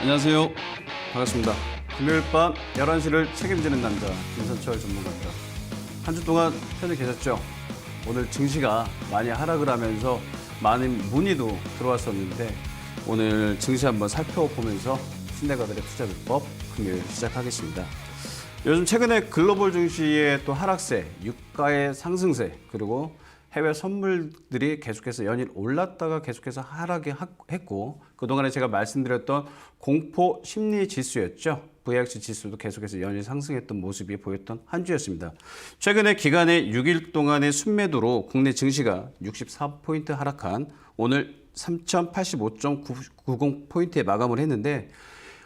안녕하세요. 반갑습니다. 금요일 밤 11시를 책임지는 남자 김선철 전문가입니다. 한 주 동안 편히 계셨죠? 오늘 증시가 많이 하락을 하면서 많은 문의도 들어왔었는데 오늘 증시 한번 살펴보면서 신대가들의 투자 비법 금요일 시작하겠습니다. 요즘 최근에 글로벌 증시의 또 하락세, 유가의 상승세, 그리고 해외 선물들이 계속해서 연일 올랐다가 계속해서 하락했고 그동안에 제가 말씀드렸던 공포 심리 지수였죠. VIX 지수도 계속해서 연일 상승했던 모습이 보였던 한 주였습니다. 최근에 기간의 6일 동안의 순매도로 국내 증시가 64포인트 하락한 오늘 3085.90포인트에 마감을 했는데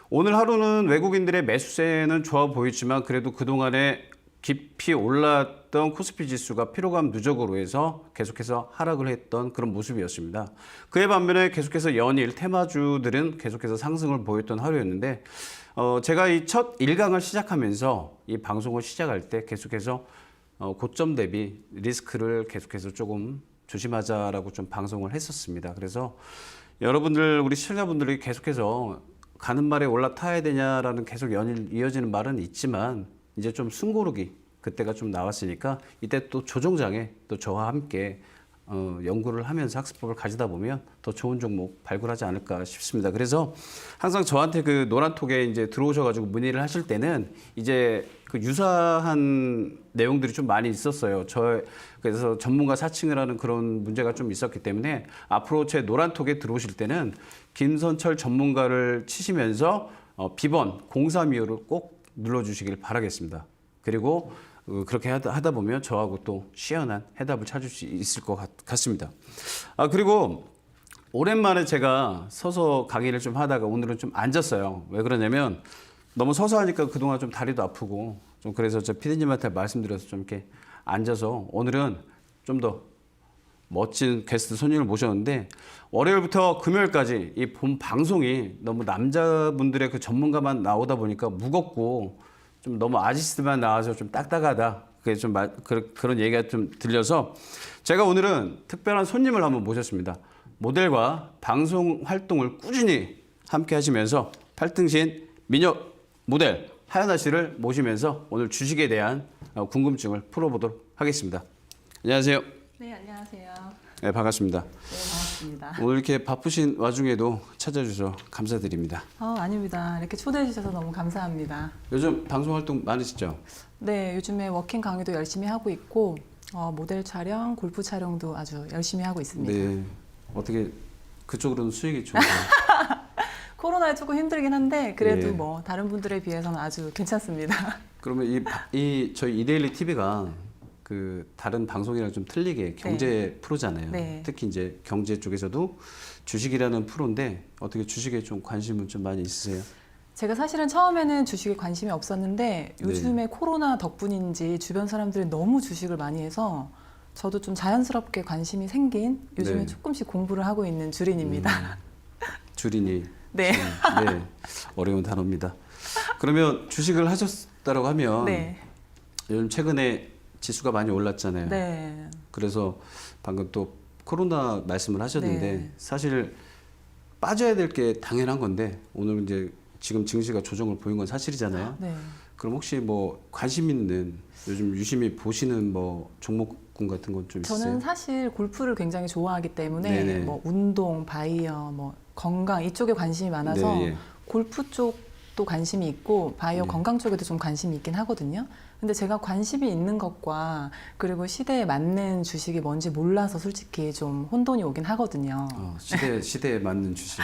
오늘 하루는 외국인들의 매수세는 좋아 보이지만 그래도 그동안에 깊이 올랐던 코스피 지수가 피로감 누적으로 해서 계속해서 하락을 했던 그런 모습이었습니다. 그에 반면에 계속해서 연일 테마주들은 계속해서 상승을 보였던 하루였는데 제가 이 첫 1강을 시작하면서 이 방송을 시작할 때 계속해서 고점 대비 리스크를 계속해서 조금 조심하자라고 좀 방송을 했었습니다. 그래서 여러분들 우리 시청자분들이 계속해서 가는 말에 올라타야 되냐라는 계속 연일 이어지는 말은 있지만 이제 좀 숨고르기 그때가 좀 나왔으니까 이때 또 조정장에 또 저와 함께 연구를 하면서 학습법을 가지다 보면 더 좋은 종목 발굴하지 않을까 싶습니다. 그래서 항상 저한테 그 노란톡에 이제 들어오셔가지고 문의를 하실 때는 이제 그 유사한 내용들이 좀 많이 있었어요. 그래서 전문가 사칭을 하는 그런 문제가 좀 있었기 때문에 앞으로 제 노란톡에 들어오실 때는 김선철 전문가를 치시면서 비번 0325를 꼭 눌러주시길 바라겠습니다. 그리고 그렇게 하다 보면 저하고 또 시원한 해답을 찾을 수 있을 것 같습니다. 그리고 오랜만에 제가 서서 강의를 좀 하다가 오늘은 좀 앉았어요. 왜 그러냐면 너무 서서 하니까 그동안 좀 다리도 아프고 좀 그래서 저 피디님한테 말씀드려서 좀 이렇게 앉아서 오늘은 좀 더 멋진 게스트 손님을 모셨는데 월요일부터 금요일까지 이 본 방송이 너무 남자분들의 그 전문가만 나오다 보니까 무겁고 좀 너무 아지트만 나와서 좀 딱딱하다. 그게 좀 그런 얘기가 좀 들려서 제가 오늘은 특별한 손님을 한번 모셨습니다. 모델과 방송 활동을 꾸준히 함께 하시면서 팔등신 미녀 모델 하연아 씨를 모시면서 오늘 주식에 대한 궁금증을 풀어보도록 하겠습니다. 안녕하세요. 네, 안녕하세요. 네, 반갑습니다. 네, 반갑습니다. 오늘 이렇게 바쁘신 와중에도 찾아주셔서 감사드립니다. 아닙니다. 이렇게 초대해 주셔서 너무 감사합니다. 요즘 방송 활동 많으시죠? 네, 요즘에 워킹 강의도 열심히 하고 있고 모델 촬영, 골프 촬영도 아주 열심히 하고 있습니다. 네. 어떻게 그쪽으로는 수익이 좋은가요? 코로나에 조금 힘들긴 한데 그래도 네. 뭐 다른 분들에 비해서는 아주 괜찮습니다. 그러면 저희 이데일리 TV가 그 다른 방송이랑 좀 틀리게 경제 프로잖아요. 네. 특히 이제 경제 쪽에서도 주식이라는 프로인데 어떻게 주식에 좀 관심은 좀 많이 있으세요? 제가 사실은 처음에는 주식에 관심이 없었는데 요즘에 코로나 덕분인지 주변 사람들이 너무 주식을 많이 해서 저도 좀 자연스럽게 관심이 생긴 요즘에 네. 조금씩 공부를 하고 있는 주린입니다. 주린이. 네. 네. 어려운 단어입니다. 그러면 주식을 하셨다고 하면 네. 요즘 최근에 지수가 많이 올랐잖아요. 네. 그래서 방금 또 코로나 말씀을 하셨는데 네. 사실 빠져야 될 게 당연한 건데 오늘 이제 지금 증시가 조정을 보인 건 사실이잖아요. 네. 그럼 혹시 뭐 관심 있는 요즘 유심히 보시는 뭐 종목군 같은 건 좀 있으세요? 저는 사실 골프를 굉장히 좋아하기 때문에 네네. 뭐 운동, 바이오, 뭐 건강 이쪽에 관심이 많아서 네, 예. 골프 쪽도 관심이 있고 바이오 네. 건강 쪽에도 좀 관심이 있긴 하거든요. 근데 제가 관심이 있는 것과 그리고 시대에 맞는 주식이 뭔지 몰라서 솔직히 좀 혼돈이 오긴 하거든요. 시대에 맞는 주식.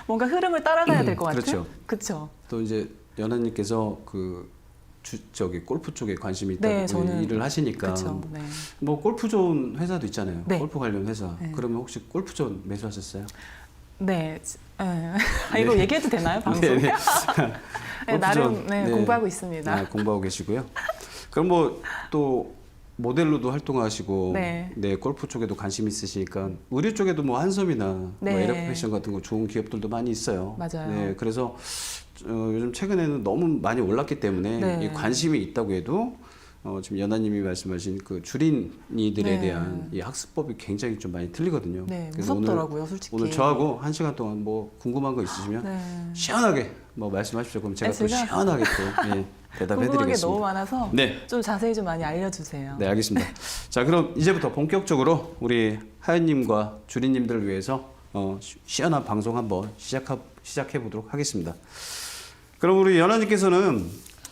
뭔가 흐름을 따라가야 될 것 같아요. 그렇죠. 그렇죠. 또 이제 연하님께서 저기 골프 쪽에 관심이 있다고 네, 저는 일을 하시니까 그렇죠. 네. 뭐 골프존 회사도 있잖아요. 네. 골프 관련 회사. 네. 그러면 혹시 골프존 매수하셨어요? 네. 이거 네. 얘기해도 되나요, 방송에? 네, 네. 네, 나름 골프존, 네, 공부하고 있습니다. 공부하고 계시고요. 그럼 뭐 또 모델로도 활동하시고 네. 골프 쪽에도 관심 있으시니까 의류 쪽에도 뭐 한섬이나 네. 뭐 에르 패션 같은 거 좋은 기업들도 많이 있어요. 맞아요. 네, 그래서 요즘 최근에는 너무 많이 올랐기 때문에 네. 이 관심이 있다고 해도 지금 연하님이 말씀하신 그 주린이들에 네. 대한 이 학습법이 굉장히 좀 많이 틀리거든요. 네, 그래서 무섭더라고요, 솔직히. 오늘 저하고 1시간 동안 뭐 궁금한 거 있으시면 네. 시원하게 뭐 말씀하십시오. 그럼 제가 또 제가 시원하게 또 예, 궁금한 게 대답해드리겠습니다. 너무 많아서 네. 좀 자세히 좀 많이 알려주세요. 네, 알겠습니다. 자, 그럼 이제부터 본격적으로 우리 하연님과 주린님들을 위해서 시원한 방송 한번 시작해 보도록 하겠습니다. 그럼 우리 연하님께서는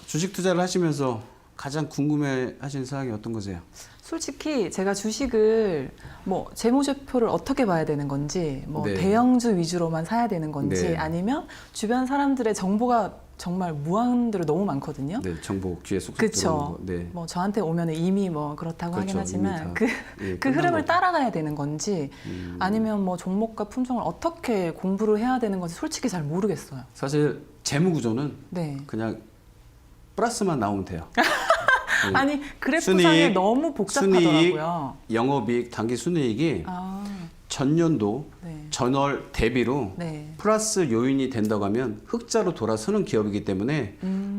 주식 투자를 하시면서 가장 궁금해하시는 사항이 어떤 거세요? 솔직히 제가 주식을 뭐 재무제표를 어떻게 봐야 되는 건지, 뭐 네. 대형주 위주로만 사야 되는 건지, 네. 아니면 주변 사람들의 정보가 정말 무한대로 너무 많거든요. 네, 정보 귀에 쏙쏙 그쵸. 들어오는 거. 네. 뭐 저한테 오면 이미 뭐 그렇다고 그렇죠. 하긴 하지만 이미 다, 그 예, 그 끝난 흐름을 거죠. 따라가야 되는 건지, 아니면 뭐 종목과 품종을 어떻게 공부를 해야 되는 건지 솔직히 잘 모르겠어요. 사실 재무 구조는 네. 그냥 플러스만 나오면 돼요. 네. 아니 그래프상에 너무 복잡하더라고요. 영업이익, 단기 순이익이 아, 전년도 네. 전월 대비로 네. 플러스 요인이 된다고 하면 흑자로 돌아서는 기업이기 때문에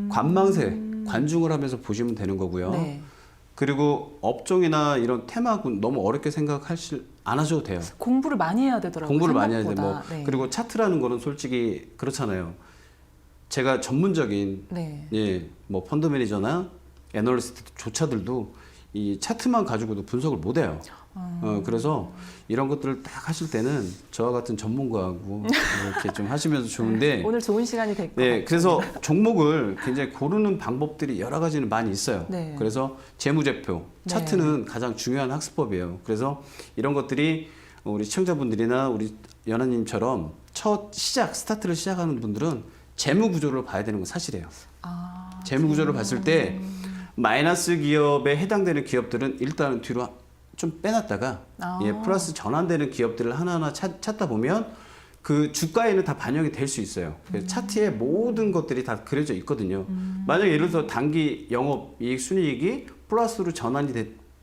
관망세, 관중을 하면서 보시면 되는 거고요. 네. 그리고 업종이나 이런 테마군 너무 어렵게 생각하실 안 하셔도 돼요. 공부를 많이 해야 되더라고요. 공부를 많이 해야 돼. 생각보다. 뭐 네. 그리고 차트라는 거는 솔직히 그렇잖아요. 제가 전문적인 네. 예, 뭐 펀드 매니저나 애널리스트조차들도 이 차트만 가지고도 분석을 못 해요. 그래서 이런 것들을 딱 하실 때는 저와 같은 전문가하고 이렇게 좀 하시면서 좋은데 오늘 좋은 시간이 될 것 네, 같아요. 그래서 종목을 굉장히 고르는 방법들이 여러 가지는 많이 있어요. 네. 그래서 재무제표, 차트는 가장 중요한 학습법이에요. 그래서 이런 것들이 우리 시청자분들이나 우리 연하님처럼 첫 시작, 스타트를 시작하는 분들은 재무 구조를 봐야 되는 건 사실이에요. 아, 재무 구조를 봤을 때 마이너스 기업에 해당되는 기업들은 일단은 뒤로 좀 빼놨다가 아. 예, 플러스 전환되는 기업들을 하나하나 찾다 보면 그 주가에는 다 반영이 될 수 있어요. 그래서 차트에 모든 것들이 다 그려져 있거든요. 만약에 예를 들어서 단기 영업 이익 순이익이 플러스로 전환이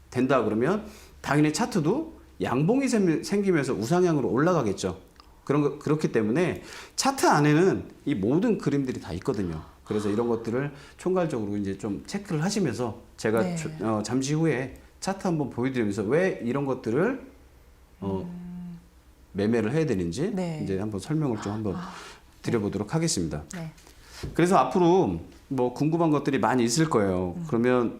된다 그러면 당연히 차트도 양봉이 생기면서 우상향으로 올라가겠죠. 그렇기 때문에 차트 안에는 이 모든 그림들이 다 있거든요. 그래서 이런 것들을 총괄적으로 이제 좀 체크를 하시면서 제가 네. 잠시 후에 차트 한번 보여드리면서 왜 이런 것들을 매매를 해야 되는지 네. 이제 한번 설명을 좀 한번 드려보도록 하겠습니다. 네. 그래서 앞으로 뭐 궁금한 것들이 많이 있을 거예요. 그러면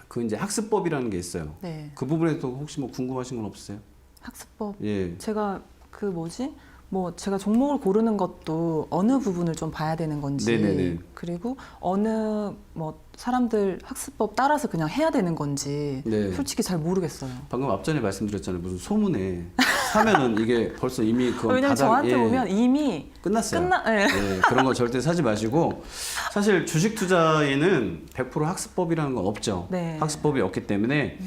그 이제 학습법이라는 게 있어요. 네. 그 부분에도 혹시 뭐 궁금하신 건 없으세요? 학습법. 예. 제가 그 뭐지? 뭐 제가 종목을 고르는 것도 어느 부분을 좀 봐야 되는 건지, 네네네. 그리고 어느 뭐 사람들 학습법 따라서 그냥 해야 되는 건지 네. 솔직히 잘 모르겠어요. 방금 앞전에 말씀드렸잖아요. 무슨 소문에 사면은 이게 벌써 이미 그건 왜냐면 바닥, 저한테 예, 오면 이미 끝났어요. 네. 예, 그런 거 절대 사지 마시고 사실 주식 투자에는 100% 학습법이라는 건 없죠. 네. 학습법이 없기 때문에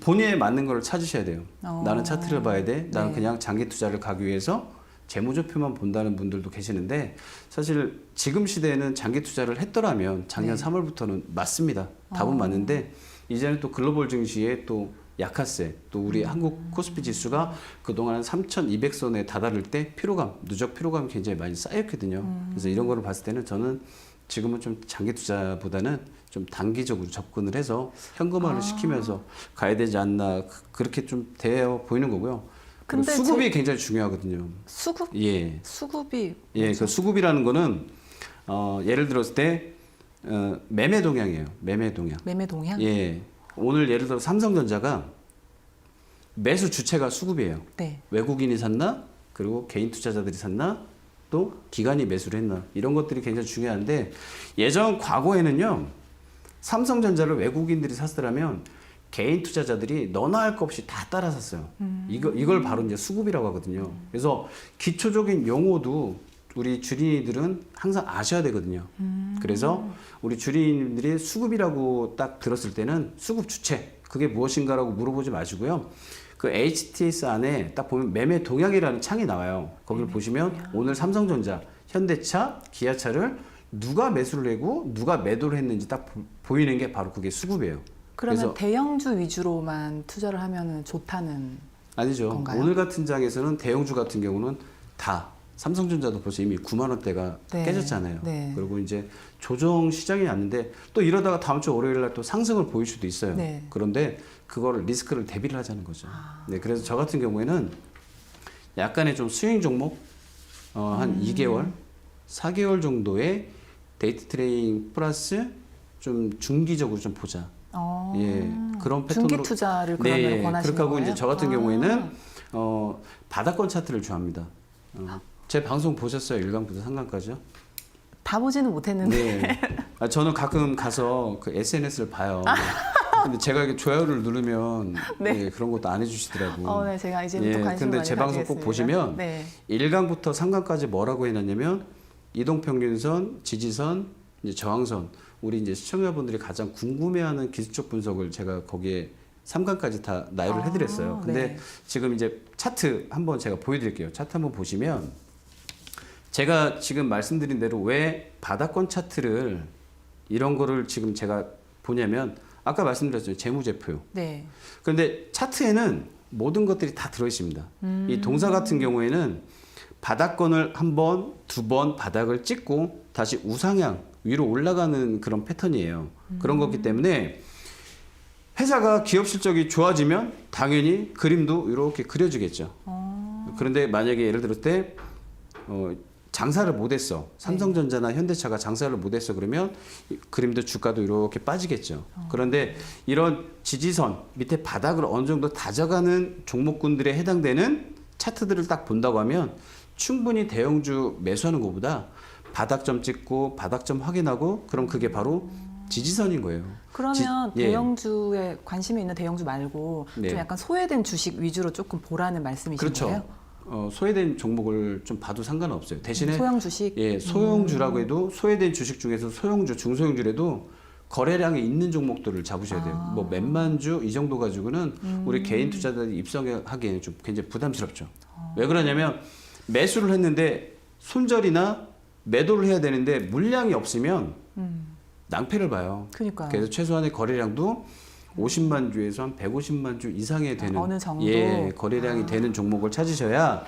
본인에 맞는 걸 찾으셔야 돼요. 나는 차트를 봐야 돼. 나는 네. 그냥 장기 투자를 가기 위해서 재무제표만 본다는 분들도 계시는데 사실 지금 시대에는 장기 투자를 했더라면 작년 네. 3월부터는 맞습니다. 답은 맞는데 이제는 또 글로벌 증시에 또 약하세 또 우리 한국 코스피 지수가 그동안 3,200선에 다다를 때 누적 피로감이 굉장히 많이 쌓였거든요. 그래서 이런 거를 봤을 때는 저는 지금은 좀 장기 투자보다는 좀 단기적으로 접근을 해서 현금화를 시키면서 가야 되지 않나 그렇게 좀 되어 보이는 거고요. 그리고 근데 수급이 굉장히 중요하거든요. 수급? 예, 수급이 예, 그 수급이라는 거는 예를 들었을 때 매매 동향이에요. 매매 동향. 매매 동향? 예, 오늘 예를 들어 삼성전자가 매수 주체가 수급이에요. 네. 외국인이 샀나? 그리고 개인 투자자들이 샀나? 또 기관이 매수를 했나? 이런 것들이 굉장히 중요한데 예전 과거에는요. 삼성전자를 외국인들이 샀더라면 개인 투자자들이 너나 할 것 없이 다 따라 샀어요. 이걸 바로 이제 수급이라고 하거든요. 그래서 기초적인 용어도 우리 주린이들은 항상 아셔야 되거든요. 그래서 우리 주린이들이 수급이라고 딱 들었을 때는 수급 주체 그게 무엇인가라고 물어보지 마시고요. 그 HTS 안에 딱 보면 매매 동향이라는 창이 나와요. 거기를 보시면 오늘 삼성전자, 현대차, 기아차를 누가 매수를 하고 누가 매도를 했는지 딱 보이는 게 바로 그게 수급이에요. 그러면 그래서 대형주 위주로만 투자를 하면 좋다는 아니죠. 건가요? 오늘 같은 장에서는 대형주 같은 경우는 다 삼성전자도 벌써 이미 9만 원대가 네. 깨졌잖아요. 네. 그리고 이제 조정 시장이 왔는데 또 이러다가 다음 주 월요일 날 또 상승을 보일 수도 있어요. 네. 그런데 그거를 리스크를 대비를 하자는 거죠. 네, 그래서 저 같은 경우에는 약간의 좀 스윙 종목 한 2개월, 4개월 정도의 데이트 트레이딩 플러스 좀 중기적으로 좀 보자. 예, 그런 패턴으로 중기 투자를 그러면 네, 권하시는 그렇게 하고 거예요? 이제 저 같은 경우에는 바닥권 차트를 좋아합니다. 제 방송 보셨어요? 1강부터 3강까지요? 다 보지는 못했는데. 네. 저는 가끔 가서 그 SNS를 봐요. 근데 제가 이렇게 좋아요를 누르면 네. 예, 그런 것도 안 해주시더라고요. 네, 제가 이제부터 관심 근데 많이 제 방송 꼭 가지겠습니다. 보시면 네. 1강부터 3강까지 뭐라고 해놨냐면 이동평균선, 지지선, 이제 저항선. 우리 이제 시청자분들이 가장 궁금해하는 기술적 분석을 제가 거기에 3강까지 다 나열을 해드렸어요. 근데 네. 지금 이제 차트 한번 제가 보여드릴게요. 차트 한번 보시면 제가 지금 말씀드린 대로 왜 바닥권 차트를 이런 거를 지금 제가 보냐면 아까 말씀드렸죠. 재무제표. 네. 그런데 차트에는 모든 것들이 다 들어있습니다. 이 동사 같은 경우에는 바닥권을 한 번, 두 번 바닥을 찍고 다시 우상향 위로 올라가는 그런 패턴이에요. 그런 거기 때문에 회사가 기업 실적이 좋아지면 당연히 그림도 이렇게 그려지겠죠. 그런데 만약에 예를 들을 때 장사를 못했어. 삼성전자나 현대차가 장사를 못했어. 그러면 그림도 주가도 이렇게 빠지겠죠. 그런데 이런 지지선 밑에 바닥을 어느 정도 다져가는 종목군들에 해당되는 차트들을 딱 본다고 하면 충분히 대형주 매수하는 것보다 바닥점 찍고 바닥점 확인하고 그럼 그게 바로 지지선인 거예요. 그러면 예. 대형주에 관심이 있는 대형주 말고 네. 좀 약간 소외된 주식 위주로 조금 보라는 말씀이신 그렇죠. 거예요? 소외된 종목을 좀 봐도 상관없어요. 대신에 소형 주식? 예, 소형주라고 해도 소외된 주식 중에서 소형주, 중소형주라도 거래량이 있는 종목들을 잡으셔야 돼요. 뭐 몇만 주 이 정도 가지고는 우리 개인 투자자들이 입성하기에는 좀 굉장히 부담스럽죠. 왜 그러냐면 매수를 했는데 손절이나 매도를 해야 되는데 물량이 없으면 낭패를 봐요. 그러니까요. 그래서 최소한의 거래량도 50만 주에서 한 150만 주 이상의 되는 어느 정도? 예, 거래량이 되는 종목을 찾으셔야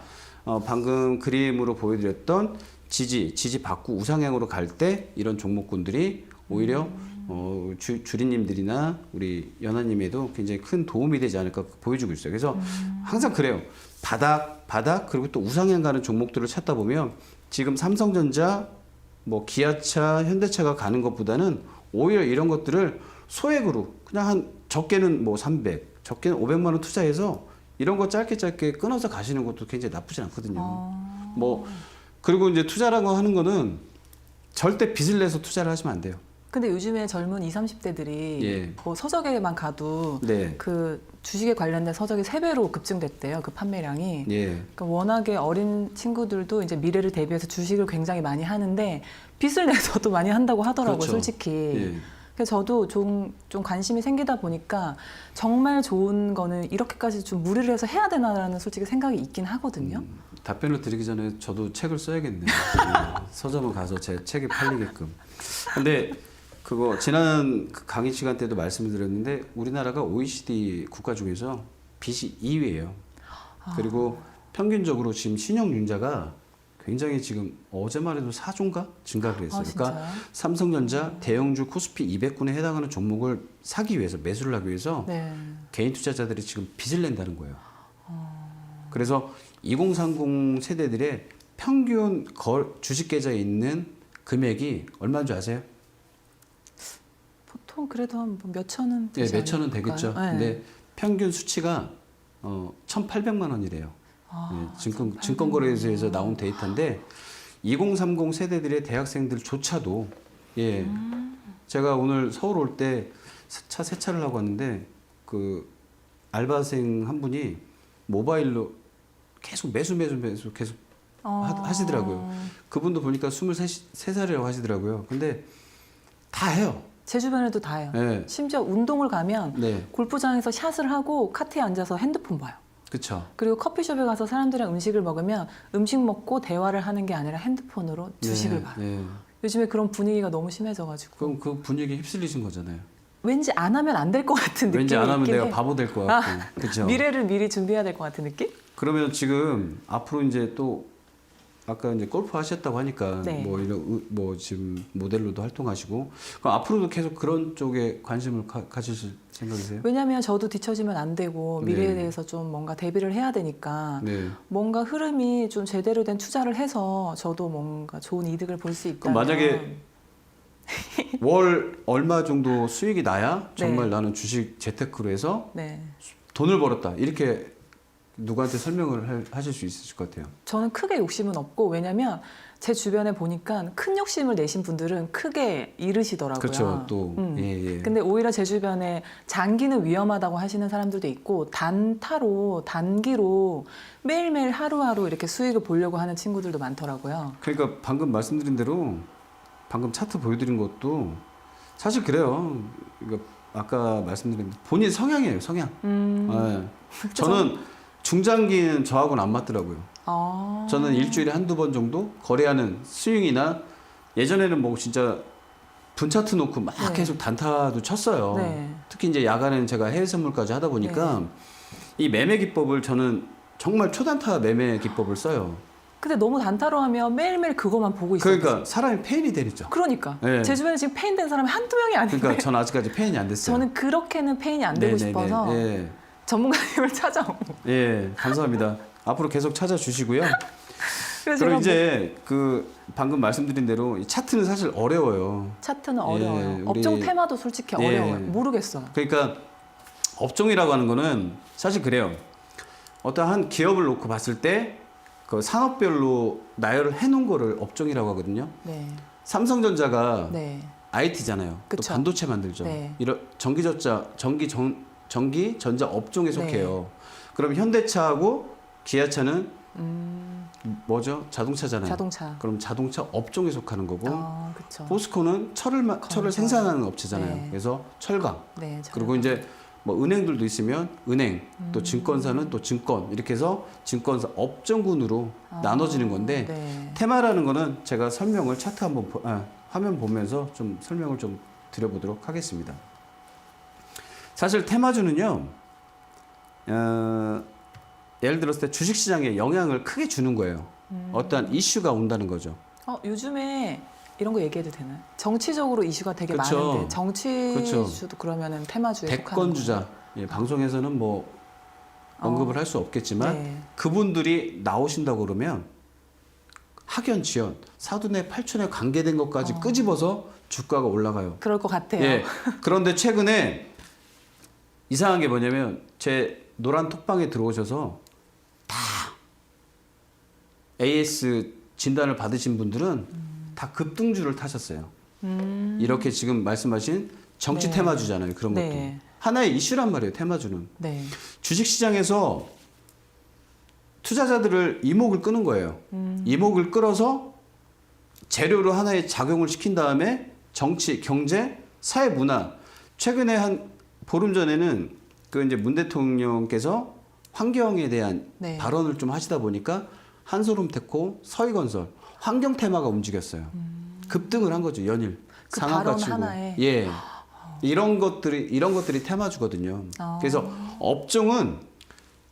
방금 그림으로 보여드렸던 지지 받고 우상향으로 갈 때 이런 종목군들이 오히려 주리님들이나 우리 연하님에도 굉장히 큰 도움이 되지 않을까 보여주고 있어요. 그래서 항상 그래요. 바닥 그리고 또 우상향 가는 종목들을 찾다 보면 지금 삼성전자, 뭐 기아차, 현대차가 가는 것보다는 오히려 이런 것들을 소액으로 그냥 한 적게는 뭐 300, 적게는 500만 원 투자해서 이런 거 짧게 끊어서 가시는 것도 굉장히 나쁘진 않거든요. 뭐 그리고 이제 투자라고 하는 거는 절대 빚을 내서 투자를 하시면 안 돼요. 근데 요즘에 젊은 20, 30대들이 예. 뭐 서적에만 가도 네. 그 주식에 관련된 서적이 3배로 급증됐대요. 그 판매량이. 예. 그러니까 워낙에 어린 친구들도 이제 미래를 대비해서 주식을 굉장히 많이 하는데 빚을 내서도 많이 한다고 하더라고요, 그렇죠. 솔직히. 예. 그래서 저도 좀 관심이 생기다 보니까 정말 좋은 거는 이렇게까지 좀 무리를 해서 해야 되나라는 솔직히 생각이 있긴 하거든요. 답변을 드리기 전에 저도 책을 써야겠네요. 서점을 가서 제 책이 팔리게끔. 근데 그거 지난 그 강의 시간 때도 말씀을 드렸는데 우리나라가 OECD 국가 중에서 빚이 2위예요. 그리고 평균적으로 지금 신용융자가 굉장히 지금 어제만 해도 4조인가 증가를 했어요. 그러니까 진짜요? 삼성전자 대형주 코스피 200군에 해당하는 종목을 사기 위해서 매수를 하기 위해서 네. 개인 투자자들이 지금 빚을 낸다는 거예요. 그래서 2030 세대들의 평균 주식 계좌에 있는 금액이 얼마인 줄 아세요? 보통 그래도 한 몇천 원 네, 되지 몇천 원 않을까요? 되겠죠. 네. 근데 평균 수치가 1,800만 원이래요. 아, 증권거래소에서 나온 데이터인데 2030 세대들의 대학생들조차도 예, 제가 오늘 서울 올 때 차 세차를 하고 왔는데 그 알바생 한 분이 모바일로 계속 매수 계속 하시더라고요. 그분도 보니까 23살이라고 하시더라고요. 근데 다 해요. 제 주변에도 다 해요. 네. 심지어 운동을 가면 네. 골프장에서 샷을 하고 카트에 앉아서 핸드폰 봐요. 그렇죠. 그리고 커피숍에 가서 사람들이랑 음식을 먹으면 음식 먹고 대화를 하는 게 아니라 핸드폰으로 주식을 봐요. 네. 요즘에 그런 분위기가 너무 심해져가지고 그럼 그 분위기에 휩쓸리신 거잖아요. 왠지 안 하면 안 될 것 같은 느낌이 왠지 안 하면 있긴 내가 해. 바보 될 것 같고. 그렇죠. 미래를 미리 준비해야 될 것 같은 느낌? 그러면 지금 앞으로 이제 또 아까 이제 골프 하셨다고 하니까 네. 뭐 이런 뭐 지금 모델로도 활동하시고 그럼 앞으로도 계속 그런 쪽에 관심을 가지실 생각이세요? 왜냐하면 저도 뒤처지면 안 되고 미래에 네. 대해서 좀 뭔가 대비를 해야 되니까 네. 뭔가 흐름이 좀 제대로 된 투자를 해서 저도 뭔가 좋은 이득을 볼 수 있다면 그럼 만약에 월 얼마 정도 수익이 나야 정말 네. 나는 주식 재테크로 해서 네. 돈을 벌었다 이렇게 누구한테 설명을 하실 수 있으실 것 같아요. 저는 크게 욕심은 없고 왜냐면 제 주변에 보니까 큰 욕심을 내신 분들은 크게 잃으시더라고요. 그렇죠. 또 예, 예. 근데 오히려 제 주변에 장기는 위험하다고 하시는 사람들도 있고 단타로 단기로 매일매일 하루하루 이렇게 수익을 보려고 하는 친구들도 많더라고요. 그러니까 방금 말씀드린 대로 방금 차트 보여드린 것도 사실 그래요. 그러니까 아까 말씀드린 본인 성향이에요. 성향. 예. 저는 중장기는 저하고는 안 맞더라고요. 아. 저는 일주일에 한두 번 정도 거래하는 스윙이나 예전에는 뭐 진짜 분차트 놓고 막 네. 계속 단타도 쳤어요. 네. 특히 이제 야간에는 제가 해외 선물까지 하다 보니까 이 매매 기법을 저는 정말 초단타 매매 기법을 써요. 근데 너무 단타로 하면 매일매일 그것만 보고 있어요. 그러니까 사람이 페인이 되죠. 그러니까 네. 제 주변에 지금 페인 된 사람이 한두 명이 아닌데 그러니까 전 아직까지 페인이 안 됐어요. 저는 그렇게는 페인이 안 되고 네네네. 싶어서 예. 전문가님을 찾아오고 예, 감사합니다. 앞으로 계속 찾아주시고요. 그래서 그럼 제가 이제 그 방금 말씀드린 대로 이 차트는 사실 어려워요. 차트는 어려워요. 우리- 업종 테마도 솔직히 예. 어려워요. 모르겠어요. 그러니까 업종이라고 하는 거는 사실 그래요. 어떠한 기업을 놓고 봤을 때 그 산업별로 나열을 해놓은 거를 업종이라고 하거든요. 네. 삼성전자가 네. IT잖아요. 또 그쵸. 반도체 만들죠. 네. 이런 전기 전자 업종에 네. 속해요. 그럼 현대차하고 기아차는 음, 뭐죠? 자동차잖아요. 자동차. 그럼 자동차 업종에 속하는 거고 아, 그렇죠. 포스코는 철을 건설. 생산하는 업체잖아요. 네. 그래서 철강. 네. 그리고 이제 뭐 은행들도 있으면 은행, 또 증권사는 또 증권 이렇게 해서 증권사 업종군으로 나눠지는 건데 네. 테마라는 거는 제가 설명을 차트 한번 화면 보면서 좀 설명을 좀 드려보도록 하겠습니다. 사실 테마주는요, 예를 들었을 때 주식시장에 영향을 크게 주는 거예요. 어떠한 이슈가 온다는 거죠. 요즘에 이런 거 얘기해도 되나요? 정치적으로 이슈가 되게 그쵸. 많은데 정치 그쵸. 이슈도 그러면은 테마주에 속하는 대권주자, 예, 방송에서는 뭐 언급을 할 수 없겠지만 네. 그분들이 나오신다고 그러면 학연, 지연, 사돈의 팔촌에 관계된 것까지 끄집어서 주가가 올라가요. 그럴 것 같아요. 예. 그런데 최근에 이상한 게 뭐냐면 제 노란 톡방에 들어오셔서 다 AS 진단을 받으신 분들은 다 급등주를 타셨어요. 이렇게 지금 말씀하신 정치 네. 테마주잖아요. 그런 것도. 네. 하나의 이슈란 말이에요. 테마주는. 네. 주식시장에서 투자자들을 이목을 끄는 거예요. 이목을 끌어서 재료로 하나의 작용을 시킨 다음에 정치, 경제, 사회, 문화. 최근에 한 보름 전에는 그 이제 문 대통령께서 환경에 대한 네. 발언을 좀 하시다 보니까 한솔홈테코, 서희건설, 환경 테마가 움직였어요. 급등을 한 거죠. 연일. 그 상한가 발언 치고. 하나에? 예. 이런 것들이 테마주거든요. 아. 그래서 업종은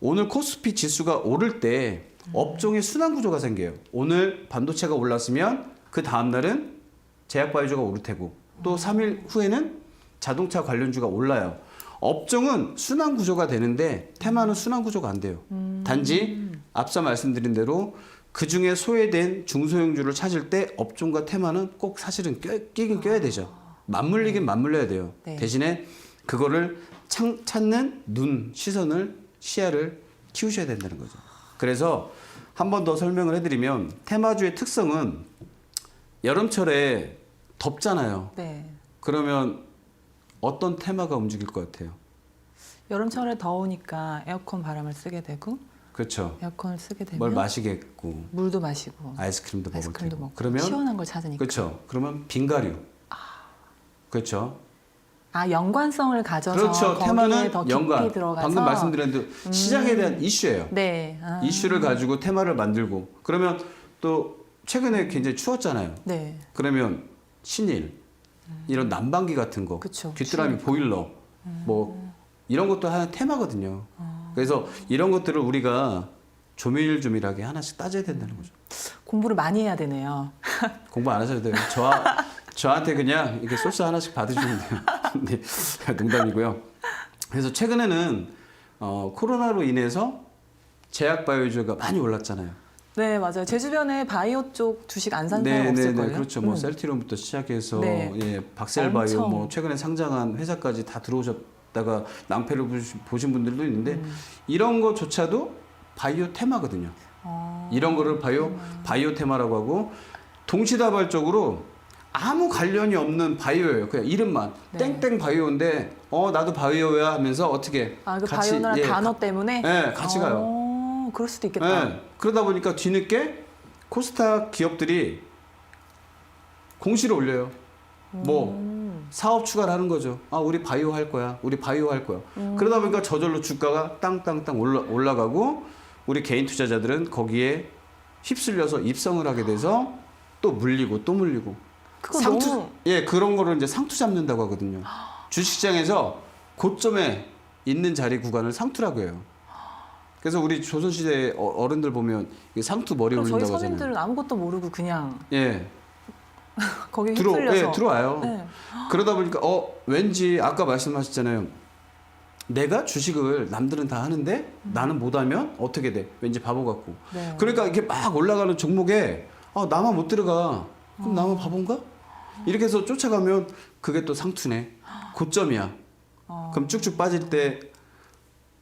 오늘 코스피 지수가 오를 때 업종의 순환 구조가 생겨요. 오늘 반도체가 올랐으면 그 다음 날은 제약바이오주가 오를 테고 또 3일 후에는 자동차 관련주가 올라요. 업종은 순환 구조가 되는데 테마는 순환 구조가 안 돼요. 단지 앞서 말씀드린 대로 그 중에 소외된 중소형주를 찾을 때 업종과 테마는 꼭 사실은 끼긴 껴야 되죠. 맞물리긴 맞물려야 돼요. 네. 대신에 그거를 찾는 눈, 시야를 키우셔야 된다는 거죠. 그래서 한 번 더 설명을 해드리면 테마주의 특성은 여름철에 덥잖아요. 네. 그러면 어떤 테마가 움직일 것 같아요? 여름철에 더우니까 에어컨 바람을 쓰게 되고 그렇죠. 에어컨을 쓰게 되면 뭘 마시겠고 물도 마시고 아이스크림도 먹을 아이스크림도 테고. 먹고 그러면 시원한 걸 찾으니까. 그렇죠. 그러면 빙가류. 그렇죠. 연관성을 가져서 그렇죠. 거기에 테마는 더 깊이 연관. 들어가서 방금 말씀드린 대로 시장에 대한 이슈예요. 네. 이슈를 가지고 테마를 만들고 그러면 또 최근에 굉장히 추웠잖아요. 네. 그러면 신일 이런 난방기 같은 거, 그쵸. 귀뚜라미 보일러 뭐 이런 것도 하나 테마거든요. 그래서 이런 것들을 우리가 조밀조밀하게 하나씩 따져야 된다는 거죠. 공부를 많이 해야 되네요. 공부 안 하셔도 돼요. 저한테 그냥 이렇게 소스 하나씩 받으시면 돼요. 네, 농담이고요. 그래서 최근에는 코로나로 인해서 제약 바이오주가 많이 올랐잖아요. 네, 맞아요. 제 주변에 바이오 쪽 주식 안 산 사람 없을걸요? 그렇죠. 뭐 셀티론부터 시작해서 네. 예, 박셀바이오 엄청. 뭐 최근에 상장한 회사까지 다 들어오셨다가 낭패를 보신 분들도 있는데 이런 거조차도 바이오 테마거든요. 이런 거를 바이오 테마라고 하고 동시다발적으로 아무 관련이 없는 바이오예요. 그냥 이름만 네. 땡땡 바이오인데 나도 바이오야 하면서 어떻게 그 바이오라는 단어 때문에? 네, 같이 가요. 그럴 수도 있겠다. 네, 그러다 보니까 뒤늦게 코스닥 기업들이 공시를 올려요. 뭐 사업 추가를 하는 거죠. 우리 바이오 할 거야. 우리 바이오 할 거야. 그러다 보니까 저절로 주가가 땅땅땅 올라가고 우리 개인 투자자들은 거기에 휩쓸려서 입성을 하게 돼서 또 물리고 또 물리고 그거 너무 그런 거를 이제 상투 잡는다고 하거든요. 주식시장에서 고점에 있는 자리 구간을 상투라고 해요. 그래서 우리 조선시대 어른들 보면 이게 상투 머리 그럼 저희 올린다고 하잖아요. 서민들은 아무것도 모르고 그냥 예, 거기 휩쓸려서 들어와요. 네. 그러다 보니까 왠지 아까 말씀하셨잖아요. 내가 주식을 남들은 다 하는데 나는 못하면 어떻게 돼? 왠지 바보 같고. 네. 그러니까 이렇게 막 올라가는 종목에 나만 못 들어가. 그럼 나만 바본가? 이렇게 해서 쫓아가면 그게 또 상투네. 고점이야. 그럼 쭉쭉 빠질 때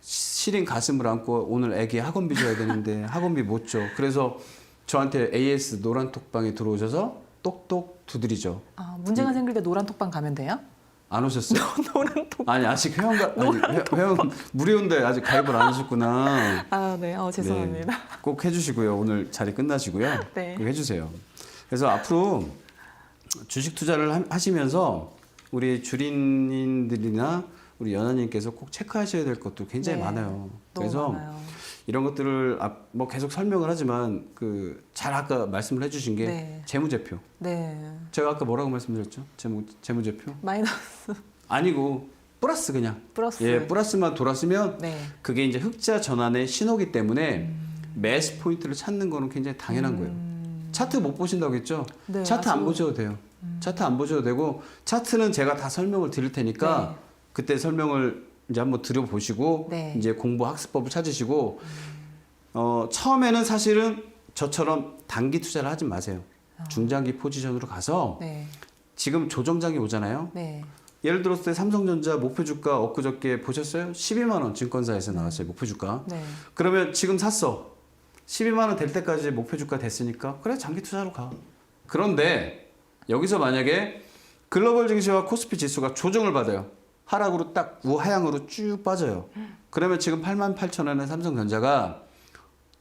시린 가슴을 안고 오늘 애기 학원비 줘야 되는데 학원비 못 줘. 그래서 저한테 AS 노란 톡방에 들어오셔서 똑똑 두드리죠. 문제가 생길 때 노란 톡방 가면 돼요? 안 오셨어요? 노란 톡방. 아니 아직 회원 무료인데 아직 가입을 안 하셨구나. 네. 죄송합니다. 네, 꼭 해주시고요. 오늘 자리 끝나시고요. 네. 꼭 해주세요. 그래서 앞으로 주식 투자를 하시면서 우리 주린님들이나 우리 연하님께서 꼭 체크하셔야 될 것도 굉장히 네. 많아요. 너무 그래서 많아요. 이런 것들을 뭐 계속 설명을 하지만 잘 아까 말씀을 해주신 게 네. 재무제표. 네. 제가 아까 뭐라고 말씀드렸죠? 재무제표? 마이너스 아니고 플러스 그냥. 플러스. 예, 플러스만 돌았으면 네. 그게 이제 흑자 전환의 신호기 때문에 매수 포인트를 찾는 거는 굉장히 당연한 거예요. 차트 못 보신다고 했죠? 네, 차트 안 아주- 보셔도 돼요. 차트 안 보셔도 되고 차트는 제가 다 설명을 드릴 테니까 네. 그때 설명을 이제 한번 들어보시고 네. 이제 공부 학습법을 찾으시고 처음에는 사실은 저처럼 단기 투자를 하지 마세요. 중장기 포지션으로 가서 네. 지금 조정장이 오잖아요. 네. 예를 들었을 때 삼성전자 목표 주가 엊그저께 보셨어요? 12만 원 증권사에서 나왔어요. 목표 주가. 네. 그러면 지금 샀어. 12만 원 될 때까지 목표 주가 됐으니까 그래 장기 투자로 가. 그런데 여기서 만약에 글로벌 증시와 코스피 지수가 조정을 받아요. 하락으로 딱 우하향으로 쭉 빠져요. 그러면 지금 88,000원의 삼성전자가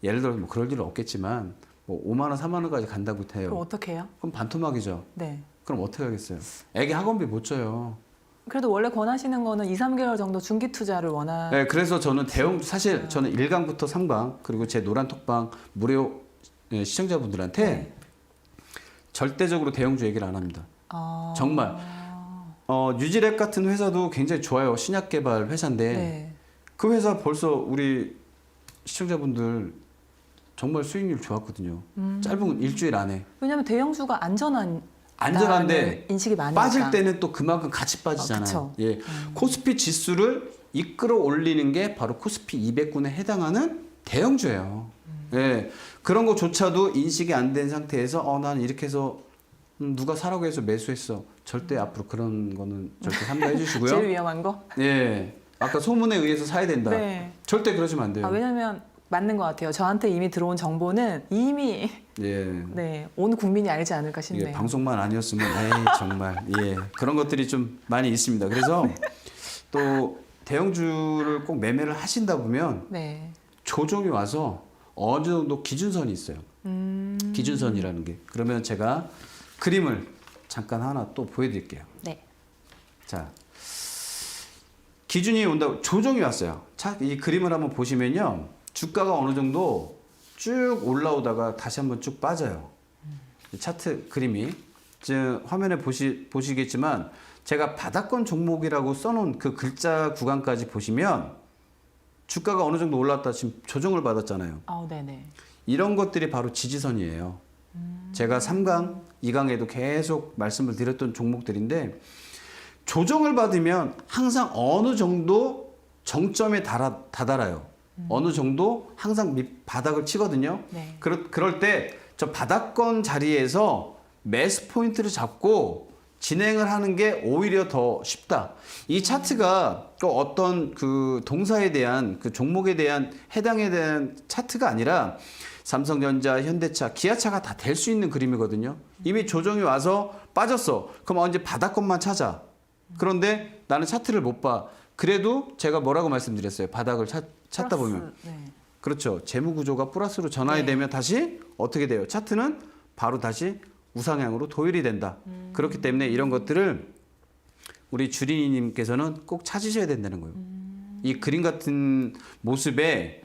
예를 들어 뭐 그럴 일은 없겠지만 뭐 5만 원, 3만 원까지 간다고 해요. 그럼 어떻게 해요? 그럼 반토막이죠. 네. 그럼 어떻게 하겠어요? 애기 학원비 못 줘요. 그래도 원래 권하시는 거는 2, 3개월 정도 중기 투자를 네, 그래서 저는 사실 저는 1강부터 3강 그리고 제 노란 톡방 무료 시청자분들한테 네. 절대적으로 대형주 얘기를 안 합니다. 아... 정말. 뉴지랩 같은 회사도 굉장히 좋아요. 신약 개발 회사인데 네. 그 회사 벌써 우리 시청자분들 정말 수익률 좋았거든요. 짧은 일주일 안에. 왜냐하면 대형주가 안전한데 안전한데 인식이 많으니까. 빠질 때는 또 그만큼 같이 빠지잖아요. 그쵸. 예, 코스피 지수를 이끌어 올리는 게 바로 코스피 200군에 해당하는 대형주예요. 예, 그런 거조차도 인식이 안 된 상태에서 난 이렇게 해서 누가 사라고 해서 매수했어. 절대 앞으로 그런 거는 절대 삼가해 주시고요. 제일 위험한 거? 예, 아까 소문에 의해서 사야 된다. 네. 절대 그러시면 안 돼요. 왜냐면 맞는 것 같아요. 저한테 이미 들어온 정보는 이미 예. 온 국민이 알지 않을까 이게 싶네요. 방송만 아니었으면 정말 그런 것들이 좀 많이 있습니다. 그래서 또 대형주를 꼭 매매를 하신다 보면 네. 조정이 와서 어느 정도 기준선이 있어요. 기준선이라는 게. 그러면 제가 그림을 잠깐 하나 또 보여드릴게요. 네. 자, 기준이 온다고 조정이 왔어요. 이 그림을 한번 보시면요, 주가가 어느 정도 쭉 올라오다가 다시 한번 쭉 빠져요. 이 차트 그림이 지금 화면에 보시겠지만 제가 바닥권 종목이라고 써놓은 그 글자 구간까지 보시면 주가가 어느 정도 올랐다 지금 조정을 받았잖아요. 네네. 이런 것들이 바로 지지선이에요. 제가 3강, 2강에도 계속 말씀을 드렸던 종목들인데 조정을 받으면 항상 어느 정도 정점에 다다라요. 어느 정도 항상 바닥을 치거든요. 네. 그럴 때 저 바닥권 자리에서 매수 포인트를 잡고 진행을 하는 게 오히려 더 쉽다. 이 차트가 어떤 그 동사에 대한 그 종목에 대한 해당에 대한 차트가 아니라 삼성전자, 현대차, 기아차가 다 될 수 있는 그림이거든요. 이미 조정이 와서 빠졌어. 그럼 언제 바닥권만 찾아. 그런데 나는 차트를 못 봐. 그래도 제가 뭐라고 말씀드렸어요. 바닥을 찾다 보면. 네. 그렇죠. 재무 구조가 플러스로 전환이 네. 되면 다시 어떻게 돼요? 차트는 바로 다시 우상향으로 도일이 된다. 그렇기 때문에 이런 것들을 우리 주린이님께서는 꼭 찾으셔야 된다는 거예요. 이 그림 같은 모습의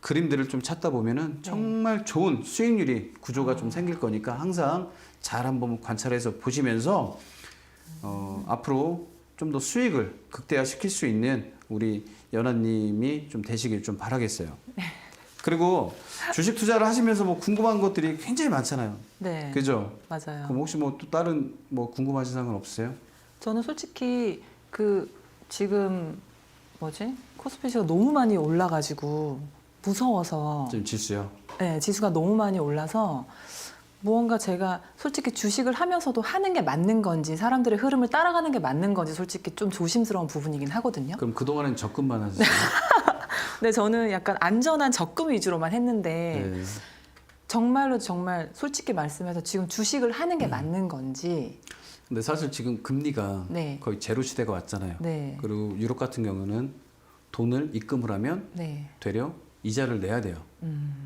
그림들을 좀 찾다 보면은 정말 좋은 수익률이 구조가 좀 생길 거니까 항상 잘 한번 관찰해서 보시면서 앞으로 좀 더 수익을 극대화시킬 수 있는 우리 연하님이 좀 되시길 좀 바라겠어요. 그리고 주식 투자를 하시면서 뭐 궁금한 것들이 굉장히 많잖아요. 네. 그죠? 맞아요. 그럼 혹시 뭐 또 다른 뭐 궁금하신 사항은 없으세요? 저는 솔직히 그 지금 코스피지가 너무 많이 올라가지고 무서워서 지금 지수요. 네, 지수가 너무 많이 올라서 무언가 제가 솔직히 주식을 하면서도 하는 게 맞는 건지 사람들의 흐름을 따라가는 게 맞는 건지 솔직히 좀 조심스러운 부분이긴 하거든요. 그럼 그동안엔 적금만 하셨어요? 근데 저는 약간 안전한 적금 위주로만 했는데 네. 정말로 정말 솔직히 말씀해서 지금 주식을 하는 게 맞는 건지 근데 사실 지금 금리가 네. 거의 제로 시대가 왔잖아요. 네. 그리고 유럽 같은 경우는 돈을 입금을 하면 네. 되려 이자를 내야 돼요.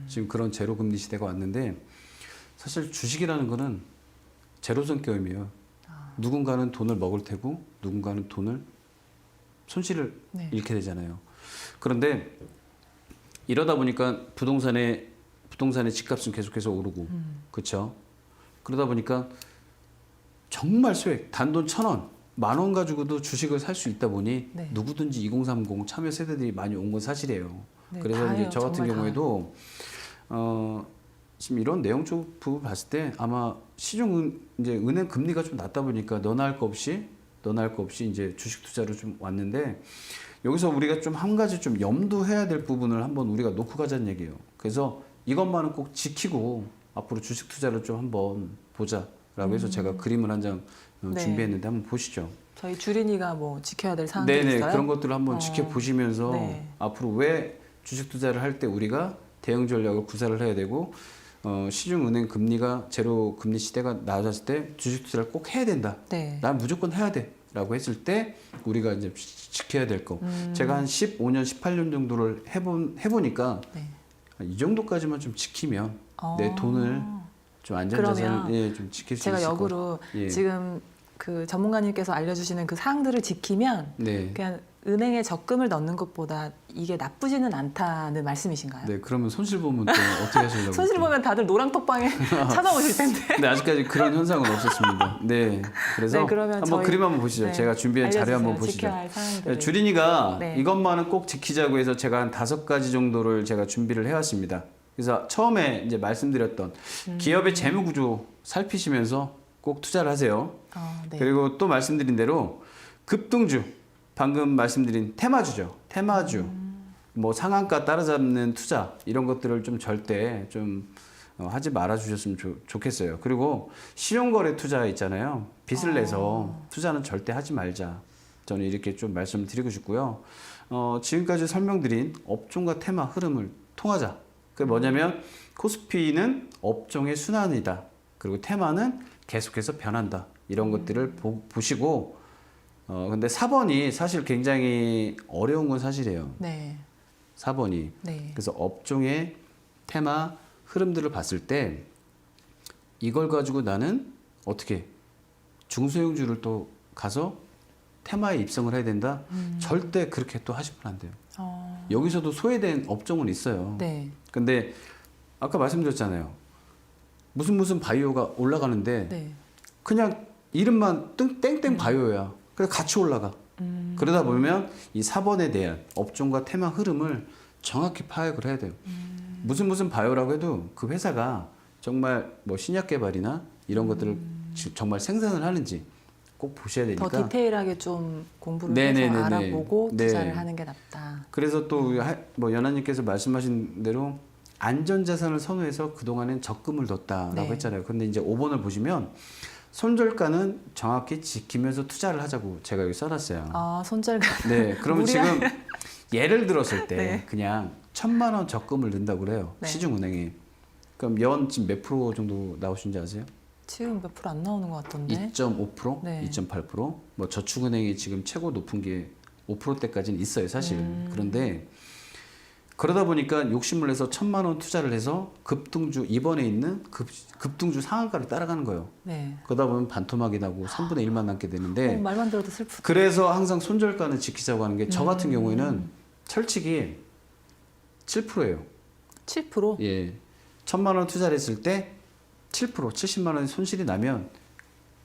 지금 그런 제로 금리 시대가 왔는데 사실 주식이라는 거는 제로섬 게임이에요. 누군가는 돈을 먹을 테고 누군가는 돈을 손실을 네. 잃게 되잖아요. 그런데 이러다 보니까 부동산의 집값은 계속해서 오르고 그렇죠. 그러다 보니까 정말 수익 단돈 1,000원 10,000원 가지고도 주식을 살 수 있다 보니 네. 누구든지 2030 참여 세대들이 많이 온 건 사실이에요. 네, 그래서 다예요. 이제 저 같은 정말 경우에도 지금 이런 내용 쪽 부분 봤을 때 아마 이제 은행 금리가 좀 낮다 보니까 너나 할 거 없이 이제 주식 투자로 좀 왔는데 여기서 우리가 좀 한 가지 좀 염두해야 될 부분을 한번 우리가 놓고 가자는 얘기예요. 그래서 이것만은 꼭 지키고 앞으로 주식 투자를 좀 한번 보자라고 해서 제가 그림을 한 장 네. 준비했는데 한번 보시죠. 저희 주린이가 뭐 지켜야 될 사항들이 네네 있어요? 그런 것들을 한번 지켜보시면서 네. 앞으로 왜 주식 투자를 할 때 우리가 대응 전략을 구사를 해야 되고 시중은행 금리가 제로 금리 시대가 나아졌을 때 주식 투자를 꼭 해야 된다. 네. 난 무조건 해야 돼라고 했을 때 우리가 이제 지켜야 될 거. 제가 한 15년, 18년 정도를 해보니까 네. 이 정도까지만 좀 지키면 내 어. 돈을 좀 안전자산을 그러면 예, 좀 지킬 수 제가 있을 것 역으로 예. 지금 그 전문가님께서 알려주시는 그 사항들을 지키면 네. 그냥 은행에 적금을 넣는 것보다 이게 나쁘지는 않다는 말씀이신가요? 네, 그러면 손실 보면 또 어떻게 하시려고? 손실 보면 다들 노랑톡방에 찾아오실 텐데. 네, 아직까지 그런 현상은 없었습니다. 네, 그래서 네, 그러면 한번 저희- 그림 한번 보시죠. 네, 제가 준비한 자료 한번 알려주세요. 보시죠. 지켜야 할 사항들을. 네, 주린이가 네. 이것만은 꼭 지키자고 해서 제가 한 5가지 정도를 제가 준비를 해왔습니다. 그래서 처음에 이제 말씀드렸던 기업의 재무 구조 살피시면서 꼭 투자를 하세요. 네. 그리고 또 말씀드린 대로 급등주, 방금 말씀드린 테마주죠. 테마주, 뭐 상한가 따라잡는 투자 이런 것들을 좀 절대 좀 하지 말아 주셨으면 좋겠어요. 그리고 신용거래 투자 있잖아요. 빚을 내서 투자는 절대 하지 말자. 저는 이렇게 좀 말씀드리고 싶고요. 지금까지 설명드린 업종과 테마 흐름을 통하자. 그게 뭐냐면 코스피는 업종의 순환이다. 그리고 테마는 계속해서 변한다. 이런 것들을 보시고 근데 4번이 사실 굉장히 어려운 건 사실이에요. 네. 4번이. 네. 그래서 업종의 테마 흐름들을 봤을 때 이걸 가지고 나는 어떻게 중소형주를 또 가서 테마에 입성을 해야 된다? 절대 그렇게 또 하시면 안 돼요. 여기서도 소외된 업종은 있어요. 네. 근데 아까 말씀드렸잖아요. 무슨 바이오가 올라가는데 네. 그냥 이름만 땡땡 바이오야. 그래서 같이 올라가. 그러다 보면 이 4번에 대한 업종과 테마 흐름을 정확히 파악을 해야 돼요. 무슨 바이오라고 해도 그 회사가 정말 뭐 신약 개발이나 이런 것들을 정말 생산을 하는지 꼭 보셔야 되니까. 더 디테일하게 좀 공부를 네네네네. 해서 알아보고 네. 투자를 하는 게 낫다. 그래서 또 뭐 연하님께서 말씀하신 대로 안전자산을 선호해서 그동안엔 적금을 뒀다라고 네. 했잖아요. 근데 이제 5번을 보시면 손절가는 정확히 지키면서 투자를 하자고 제가 여기 써놨어요. 아, 손절가. 네, 그러면 무리한- 지금 예를 들었을 때 네. 그냥 1,000만 원 적금을 넣는다고 그래요. 네. 시중은행에. 그럼 연 지금 몇 프로 정도 나오신지 아세요? 지금 몇 프로 안 나오는 것 같던데. 2.5%, 네. 2.8%. 뭐 저축은행이 지금 최고 높은 게 5%대까지는 있어요, 사실. 그런데 그러다 보니까 욕심을 내서 1,000만 원 투자를 해서 급등주 이번에 있는 급등주 상한가를 따라가는 거예요. 네. 그러다 보면 반토막이 나고 3분의 1만 남게 되는데 말만 들어도 슬프다. 그래서 항상 손절가는 지키자고 하는 게 저 같은 경우에는 철칙이 7%예요. 7%? 예. 1,000만 원 투자를 했을 때 7%, 70만 원 손실이 나면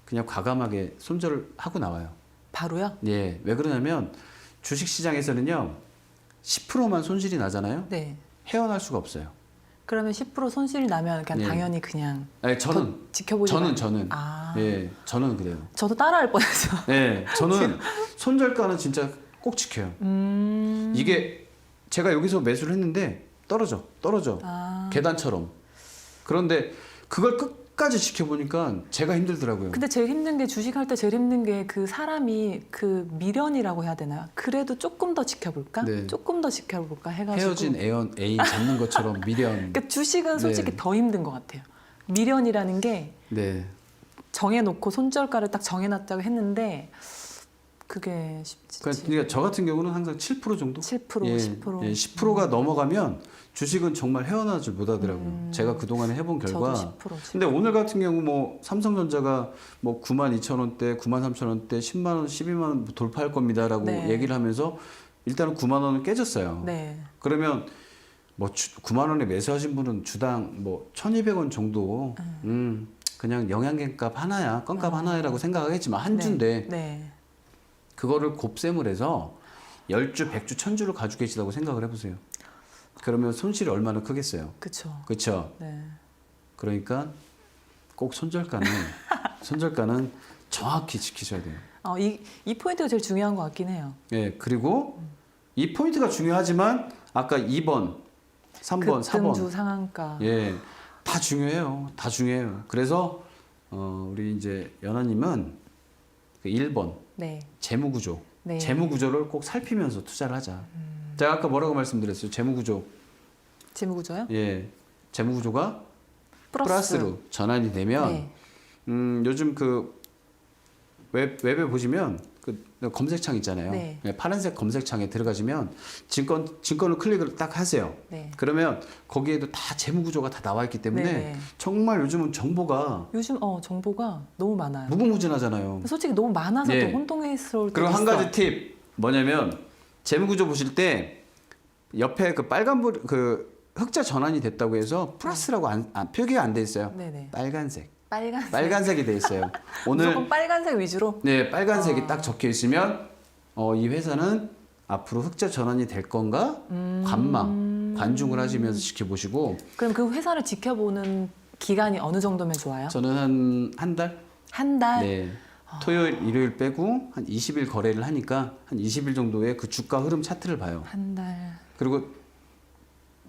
그냥 과감하게 손절을 하고 나와요. 바로요? 예. 왜 그러냐면 주식 시장에서는요. 10%만 손실이 나잖아요. 네. 헤어날 수가 없어요. 그러면 10% 손실이 나면 그냥 네. 당연히 그냥 아니, 저는 더 지켜보지 저는 아. 예. 저는 그래요. 저도 따라할 뻔했죠. 예. 저는 손절가는 진짜 꼭 지켜요. 이게 제가 여기서 매수를 했는데 떨어져. 아. 계단처럼. 그런데 그걸 끝까지 지켜보니까 제가 힘들더라고요. 근데 제일 힘든 게 주식할 때 제일 힘든 게 그 사람이 그 미련이라고 해야 되나요? 그래도 조금 더 지켜볼까? 네. 조금 더 지켜볼까 해가지고. 헤어진 애인 잡는 것처럼 미련. 그러니까 주식은 솔직히 네. 더 힘든 것 같아요. 미련이라는 게 네. 정해놓고 손절가를 딱 정해놨다고 했는데 그게 쉽지. 그러니까 저 같은 경우는 항상 7% 정도? 7%, 예, 10%. 예, 10%가 넘어가면 주식은 정말 헤어나질 못하더라고요. 제가 그동안에 해본 결과. 저도 10%. 근데 오늘 같은 경우 뭐 삼성전자가 뭐 92,000원대, 93,000원대, 10만 원, 12만 원 돌파할 겁니다라고 네. 얘기를 하면서 일단은 9만 원은 깨졌어요. 네. 그러면 뭐 9만 원에 매수하신 분은 주당 뭐 1,200원 정도 그냥 영양갱값 하나야, 껌값 하나야라고 생각하겠지만 한 주인데 네. 그거를 곱셈을 해서 10주, 100주, 1000주를 가지고 계시다고 생각을 해보세요. 그러면 손실이 얼마나 크겠어요. 그렇죠. 그렇죠? 네. 그러니까 꼭 손절가는 정확히 지키셔야 돼요. 이 포인트가 제일 중요한 것 같긴 해요. 예, 그리고 이 포인트가 중요하지만 아까 2번, 3번, 4번 급등주 상한가. 예, 다 중요해요. 다 중요해요. 그래서 우리 이제 연하님은 그 1번 네. 재무구조, 네. 재무구조를 꼭 살피면서 투자를 하자. 제가 아까 뭐라고 말씀드렸어요? 재무구조. 재무구조요? 예, 재무구조가 플러스. 플러스로 전환이 되면 네. 요즘 그 웹에 보시면 그 검색창 있잖아요. 네. 예, 파란색 검색창에 들어가시면 증권을 클릭을 딱 하세요. 네. 그러면 거기에도 다 재무구조가 다 나와 있기 때문에 네. 정말 요즘은 정보가 요즘 정보가 너무 많아요. 무궁무진하잖아요. 솔직히 너무 많아서 예. 또 혼동스러울 때도 그리고 한 있어. 가지 팁 뭐냐면 재무구조 보실 때 옆에 그 빨간불 그 흑자 전환이 됐다고 해서 플러스라고 표기가 안 돼 있어요. 네네. 빨간색. 빨간색. 빨간색이 돼 있어요. 오늘 무조건 빨간색 위주로. 네, 빨간색이 딱 적혀 있으면 이 회사는 앞으로 흑자 전환이 될 건가? 관중을 하시면서 지켜보시고 그럼 그 회사를 지켜보는 기간이 어느 정도면 좋아요? 저는 한 달? 한 달. 네. 토요일, 일요일 빼고 한 20일 거래를 하니까 한 20일 정도의 그 주가 흐름 차트를 봐요. 한 달. 그리고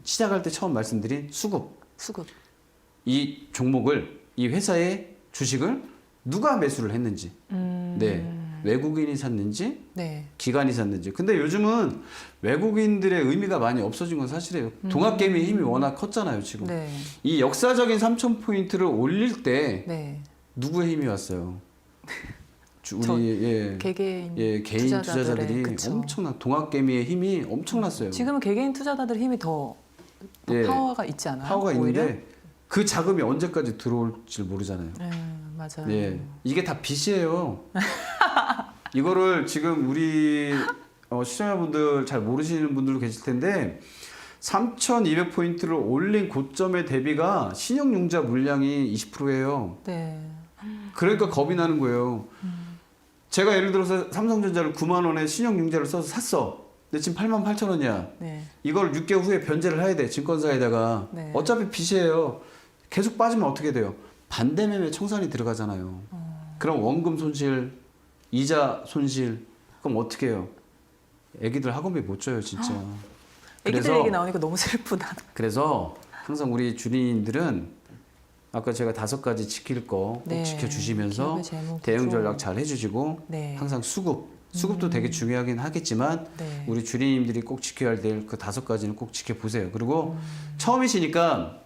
시작할 때 처음 말씀드린 수급. 수급. 이 종목을, 이 회사의 주식을 누가 매수를 했는지. 네. 외국인이 샀는지, 네. 기관이 샀는지. 근데 요즘은 외국인들의 의미가 많이 없어진 건 사실이에요. 동학개미의 힘이 워낙 컸잖아요, 지금. 네. 이 역사적인 3,000포인트를 올릴 때 네. 누구의 힘이 왔어요? 우리 개개인 개인 투자자들이 그쵸. 동학개미의 힘이 엄청났어요. 지금은 개개인 투자자들 힘이 더 예. 파워가 있지 않아요? 파워가 오히려? 있는데 그 자금이 언제까지 들어올지 모르잖아요. 맞아요. 예, 이게 다 빚이에요. 이거를 지금 우리 시청자분들 잘 모르시는 분들도 계실 텐데 3,200포인트를 올린 고점의 대비가 신용융자 물량이 20%예요. 네. 그러니까 겁이 나는 거예요. 제가 예를 들어서 삼성전자를 9만 원에 신용융자를 써서 샀어. 근데 지금 88,000원이야. 네. 이걸 6개월 후에 변제를 해야 돼. 증권사에다가. 네. 어차피 빚이에요. 계속 빠지면 어떻게 돼요? 반대매매 청산이 들어가잖아요. 그럼 원금 손실, 이자 손실, 그럼 어떻게 해요? 애기들 학원비 못 줘요, 진짜. 애기들 얘기 나오니까 너무 슬프다. 그래서 항상 우리 주린님들은 아까 제가 5가지 지킬 거 꼭 네. 지켜주시면서 기업의 재무 대응 구조. 전략 잘 해주시고 네. 항상 수급도 되게 중요하긴 하겠지만 네. 우리 주린님들이 꼭 지켜야 될 그 5가지는 꼭 지켜보세요. 그리고 처음이시니까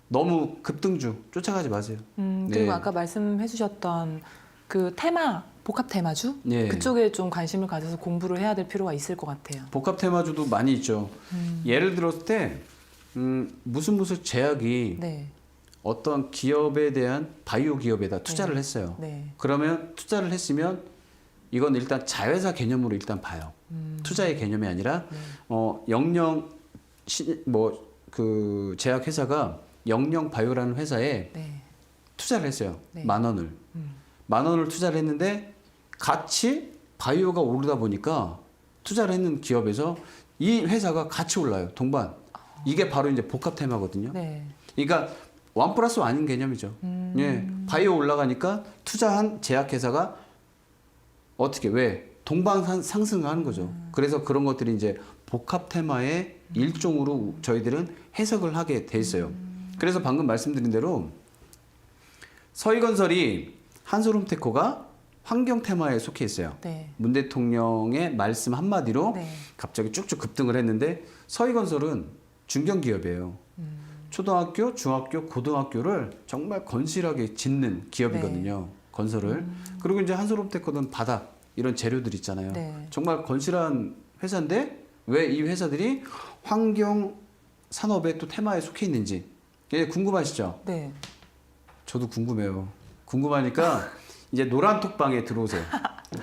너무 급등주 쫓아가지 마세요. 그리고 네. 아까 말씀해주셨던 그 테마, 복합 테마주 네. 그쪽에 좀 관심을 가져서 공부를 해야 될 필요가 있을 것 같아요. 복합 테마주도 많이 있죠. 예를 들었을 때 무슨 제약이 네, 어떤 기업에 대한 바이오 기업에다 투자를 했어요. 네, 그러면 투자를 했으면 이건 일단 자회사 개념으로 일단 봐요. 투자의 개념이 아니라 네. 영영 그 제약 회사가 영영 바이오라는 회사에 네, 투자를 했어요. 네. 10,000원을. 10,000원을 투자를 했는데 같이 바이오가 오르다 보니까 투자를 했는 기업에서 이 회사가 같이 올라요. 동반. 이게 바로 이제 복합 테마거든요. 네. 그러니까 1+1인 개념이죠. 예. 바이오 올라가니까 투자한 제약회사가 어떻게 왜 동반 상승하는 거죠. 그래서 그런 것들이 이제 복합 테마의 일종으로 저희들은 해석을 하게 돼 있어요. 그래서 방금 말씀드린 대로 서희건설이 한솔홈테코가 환경 테마에 속해 있어요. 네. 문 대통령의 말씀 한마디로 네. 갑자기 쭉쭉 급등을 했는데 서희건설은 중견기업이에요. 초등학교, 중학교, 고등학교를 정말 건실하게 짓는 기업이거든요. 건설을. 그리고 이제 한솔홈테코는 바닥 이런 재료들 있잖아요. 네. 정말 건실한 회사인데 왜 이 회사들이 환경 산업의 또 테마에 속해 있는지 예, 궁금하시죠? 네. 저도 궁금해요. 궁금하니까 이제 노란 톡방에 들어오세요.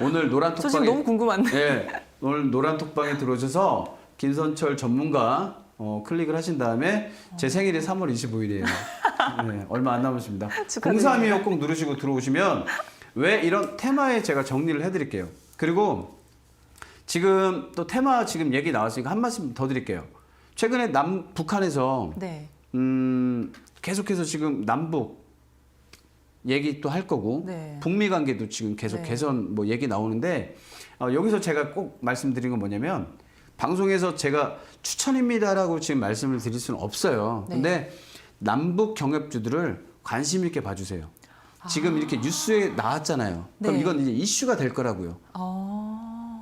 오늘 노란 저 지금 톡방에 너무 궁금한데. 예, 오늘 노란 톡방에 들어오셔서 김선철 전문가 클릭을 하신 다음에 제 생일이 3월 25일이에요. 네, 얼마 안 남았습니다. 축하드립니다. 0325 꼭 누르시고 들어오시면 왜 이런 테마에 제가 정리를 해드릴게요. 그리고 지금 또 테마 지금 얘기 나왔으니까 한 말씀 더 드릴게요. 최근에 북한에서 네. 계속해서 지금 남북 얘기 또 할 거고 네. 북미 관계도 지금 계속 네. 개선 뭐 얘기 나오는데 여기서 제가 꼭 말씀드린 건 뭐냐면 방송에서 제가 추천입니다라고 지금 말씀을 드릴 수는 없어요. 네. 근데 남북 경협주들을 관심 있게 봐주세요. 지금 이렇게 뉴스에 나왔잖아요. 그럼 네. 이건 이제 이슈가 될 거라고요.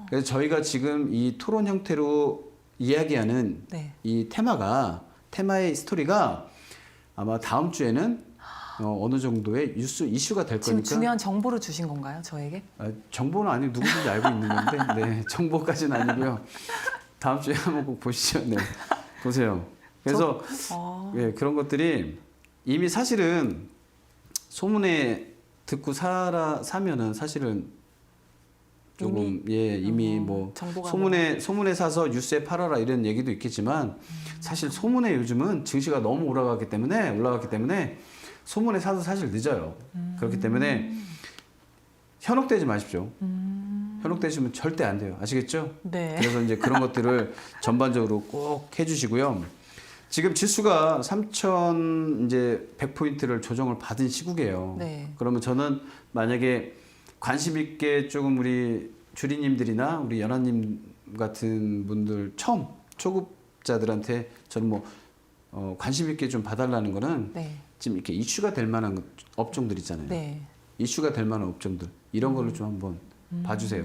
그래서 저희가 지금 이 토론 형태로 이야기하는 네. 이 테마의 스토리가 아마 다음 주에는 어느 정도의 뉴스 이슈가 될 지금 거니까 중요한 정보를 주신 건가요, 저에게? 정보는 아니고 누구든지 알고 있는 건데 네, 정보까지는 아니고요. 다음 주에 한번 꼭 보시죠. 네, 보세요. 그래서 예, 그런 것들이 이미 사실은 소문에 듣고 사면은 사실은 조금 이미 뭐 정보가 소문에 사서 뉴스에 팔아라 이런 얘기도 있겠지만 사실 소문에 요즘은 증시가 너무 올라갔기 때문에 소문에 사도 사실 늦어요. 그렇기 때문에 현혹되지 마십시오. 현혹되시면 절대 안 돼요. 아시겠죠? 네. 그래서 이제 그런 것들을 전반적으로 꼭 해주시고요. 지금 지수가 3,100포인트를 조정을 받은 시국이에요. 네. 그러면 저는 만약에 관심 있게 조금 우리 주리님들이나 우리 연하님 같은 분들 초급자들한테 저는 뭐 관심 있게 좀 봐달라는 거는 네. 지금 이렇게 이슈가 될 만한 업종들 있잖아요. 네. 이슈가 될 만한 업종들 이런 걸로 좀 한번 봐주세요.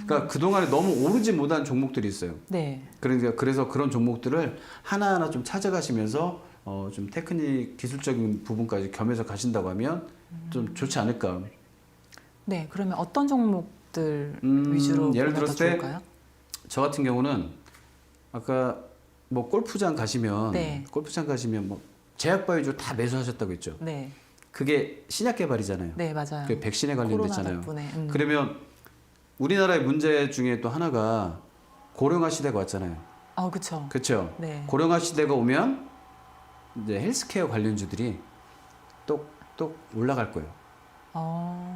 그러니까 그동안에 너무 오르지 못한 종목들이 있어요. 네. 그러니까 그래서 그런 종목들을 하나하나 좀 찾아가시면서 좀 테크닉 기술적인 부분까지 겸해서 가신다고 하면 좀 좋지 않을까. 네. 그러면 어떤 종목들 위주로 예를 보면 더 들었을 때 좋을까요? 저 같은 경우는 아까 뭐 골프장 가시면 네. 뭐 제약바이오 다 매수하셨다고 했죠. 네. 그게 신약 개발이잖아요. 네, 맞아요. 그 백신에 코로나 관련됐잖아요. 덕분에. 그러면 우리나라의 문제 중에 또 하나가 고령화 시대가 왔잖아요. 그렇죠. 그렇죠. 네. 고령화 시대가 오면 이제 헬스케어 관련주들이 똑똑 올라갈 거예요.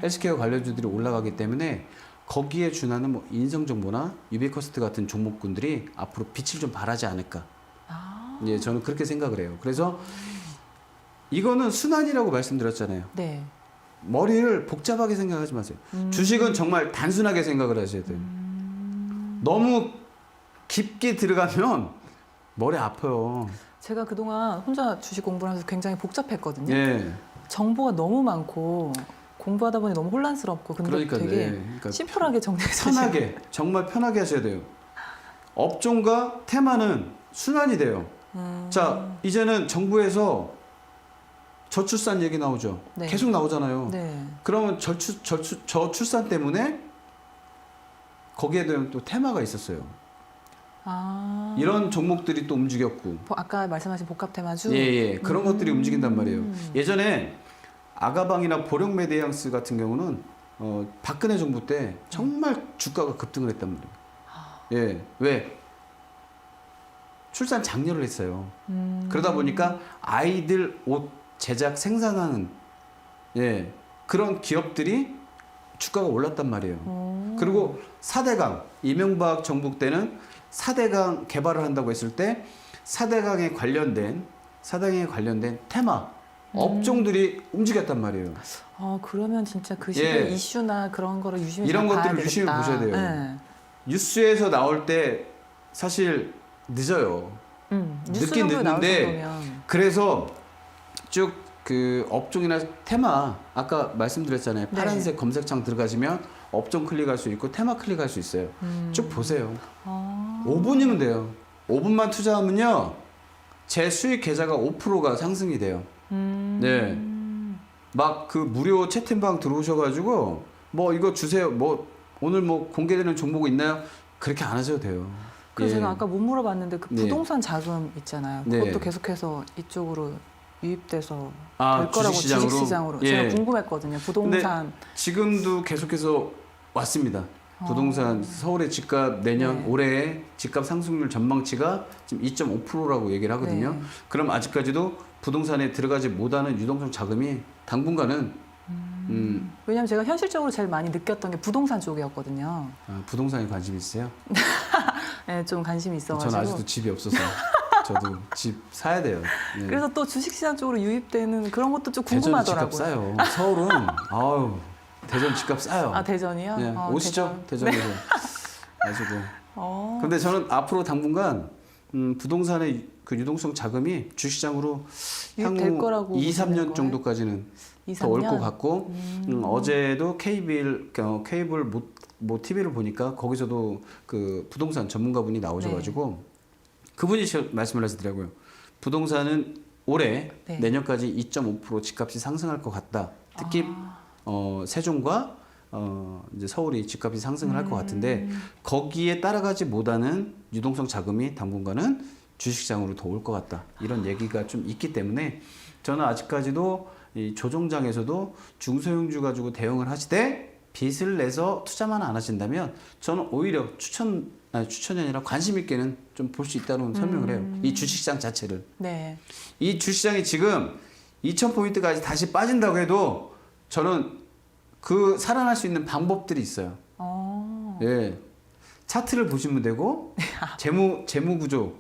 헬스케어 관련주들이 올라가기 때문에 거기에 준하는 뭐 인성정보나 유비커스트 같은 종목군들이 앞으로 빛을 좀 발하지 않을까. 예, 저는 그렇게 생각을 해요. 그래서 이거는 순환이라고 말씀드렸잖아요. 네. 머리를 복잡하게 생각하지 마세요. 주식은 정말 단순하게 생각을 하셔야 돼요. 너무 깊게 들어가면 머리 아파요. 제가 그동안 혼자 주식 공부를 하면서 굉장히 복잡했거든요. 예. 정보가 너무 많고 공부하다 보니 너무 혼란스럽고 근데 그러니까 되게 그러니까 심플하게 정리해서 편하게 정말 편하게 하셔야 돼요. 업종과 테마는 순환이 돼요. 자, 이제는 정부에서 저출산 얘기 나오죠. 네. 계속 나오잖아요. 네. 그러면 저출산 때문에 거기에 대한 또 테마가 있었어요. 아. 이런 종목들이 또 움직였고. 아까 말씀하신 복합 테마주. 예. 그런 것들이 움직인단 말이에요. 예전에 아가방이나 보령메디앙스 같은 경우는 박근혜 정부 때 정말 주가가 급등을 했단 말이에요. 예. 왜? 출산 장려를 했어요. 그러다 보니까 아이들 옷 제작 생산하는 예. 그런 기업들이 주가가 올랐단 말이에요. 그리고 4대강 이명박 정부 때는 4대강 개발을 한다고 했을 때 4대강에 관련된 테마 업종들이 움직였단 말이에요. 그러면 진짜 그 시대 예. 이슈나 그런 거를 유심히 이런 잘 봐야 것들을 유심히 되겠다. 보셔야 돼요. 네. 뉴스에서 나올 때 사실 늦어요. 뉴스 늦긴 정도에 나올 늦는데 정도면. 그래서 쭉 그 업종이나 테마 아까 말씀드렸잖아요. 네. 파란색 검색창 들어가시면 업종 클릭할 수 있고 테마 클릭할 수 있어요. 쭉 보세요. 5분이면 돼요. 5분만 투자하면요. 제 수익 계좌가 5%가 상승이 돼요. 네. 막 그 무료 채팅방 들어오셔가지고 뭐 이거 주세요. 뭐 오늘 뭐 공개되는 종목 있나요? 그렇게 안 하셔도 돼요. 그래서 예. 제가 아까 못 물어봤는데 그 네. 부동산 자금 있잖아요. 네. 그것도 계속해서 이쪽으로 유입돼서 아, 될 거라고 주식시장으로? 주식시장으로 예. 제가 궁금했거든요. 부동산. 지금도 계속해서 왔습니다. 부동산 서울의 집값 내년 네. 올해 집값 상승률 전망치가 지금 2.5%라고 얘기를 하거든요. 네. 그럼 아직까지도 부동산에 들어가지 못하는 유동성 자금이 당분간은 왜냐면 제가 현실적으로 제일 많이 느꼈던 게 부동산 쪽이었거든요. 부동산에 관심 있으세요? 네, 좀 관심이 있어가지고. 저는 아직도 집이 없어서 저도 집 사야 돼요. 네. 그래서 또 주식시장 쪽으로 유입되는 그런 것도 좀 대전은 집값 궁금하더라고요. 싸요. 서울은 아우 대전 집값 싸요. 아 대전이요? 네, 오시죠 대전에서. 가지고. 어. 근데 저는 앞으로 당분간 부동산의 그 유동성 자금이 주식시장으로 향후 유입될 거라고 2, 보시는 3년 거예요? 정도까지는 2, 더 올 것 3년? 같고 어제도 케이블 뭐 TV를 보니까 거기서도 그 부동산 전문가분이 나오셔가지고 그분이 말씀을 하시더라고요. 부동산은 올해 네. 내년까지 2.5% 집값이 상승할 것 같다. 특히 세종과 이제 서울이 집값이 상승을 할 것 같은데 거기에 따라가지 못하는 유동성 자금이 당분간은 주식시장으로 더 올 것 같다. 이런 얘기가 좀 있기 때문에 저는 아직까지도 이 조종장에서도 중소형주 가지고 대응을 하시되 빚을 내서 투자만 안 하신다면 저는 오히려 추천이 아니라 관심 있게는 좀 볼 수 있다는 설명을 해요. 이 주식시장 자체를. 네. 이 주식시장이 지금 2,000포인트까지 다시 빠진다고 해도 저는 그 살아날 수 있는 방법들이 있어요. 예. 차트를 보시면 되고 재무 구조.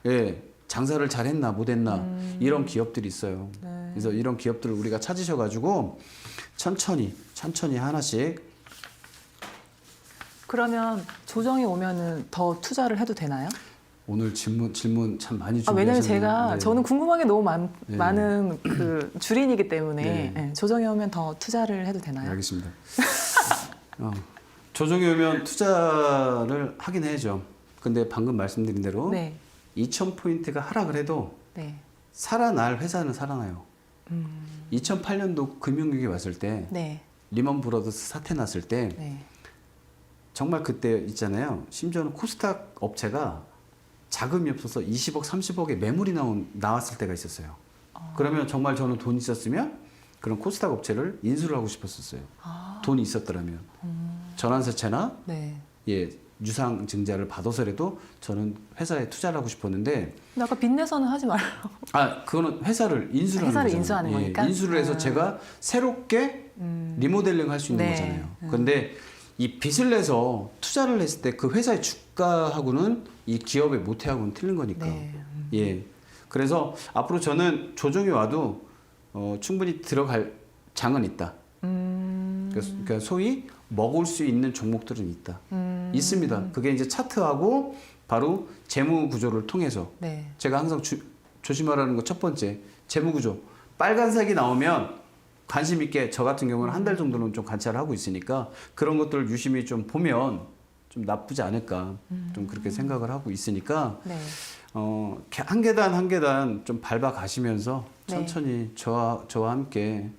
예. 장사를 잘했나 못했나 이런 기업들이 있어요. 네. 그래서 이런 기업들을 우리가 찾으셔 가지고 천천히 하나씩. 그러면 조정이 오면은 더 투자를 해도 되나요? 오늘 질문 참 많이 준비하셨네요. 왜냐면 제가 네. 저는 궁금한 게 너무 네. 많은 그 주린이기 때문에 네. 네, 조정이 오면 더 투자를 해도 되나요? 알겠습니다. 조정이 오면 투자를 하긴 해야죠. 근데 방금 말씀드린 대로 네. 2,000포인트가 하락을 해도 네. 살아날 회사는 살아나요. 2008년도 금융위기 왔을 때 네. 리먼 브러더스 사태 났을 때 네. 정말 그때 있잖아요. 심지어는 코스닥 업체가 자금이 없어서 20억, 30억의 매물이 나왔을 때가 있었어요. 그러면 정말 저는 돈 있었으면 그런 코스닥 업체를 인수를 하고 싶었었어요. 돈이 있었더라면. 전환사채나 네. 예, 유상증자를 받아서라도 저는 회사에 투자를 하고 싶었는데 근데 아까 빚내서는 하지 말라고. 그거는 회사를 인수를 회사를 하는 거잖아요. 인수하는 거니까? 인수를 해서 제가 새롭게 리모델링 할 수 있는 네. 거잖아요. 근데 이 빚을 내서 투자를 했을 때 그 회사의 주가하고는 이 기업의 모태하고는 틀린 거니까. 네. 예. 그래서 앞으로 저는 조정이 와도 충분히 들어갈 장은 있다. 그러니까 소위 먹을 수 있는 종목들은 있다. 있습니다. 그게 이제 차트하고 바로 재무 구조를 통해서 네. 제가 항상 조심하라는 거 첫 번째 재무 구조. 빨간색이 나오면 관심 있게 저 같은 경우는 한 달 정도는 좀 관찰을 하고 있으니까 그런 것들을 유심히 좀 보면 좀 나쁘지 않을까 좀 그렇게 생각을 하고 있으니까 네. 한 계단 한 계단 좀 밟아 가시면서 네. 천천히 저와 함께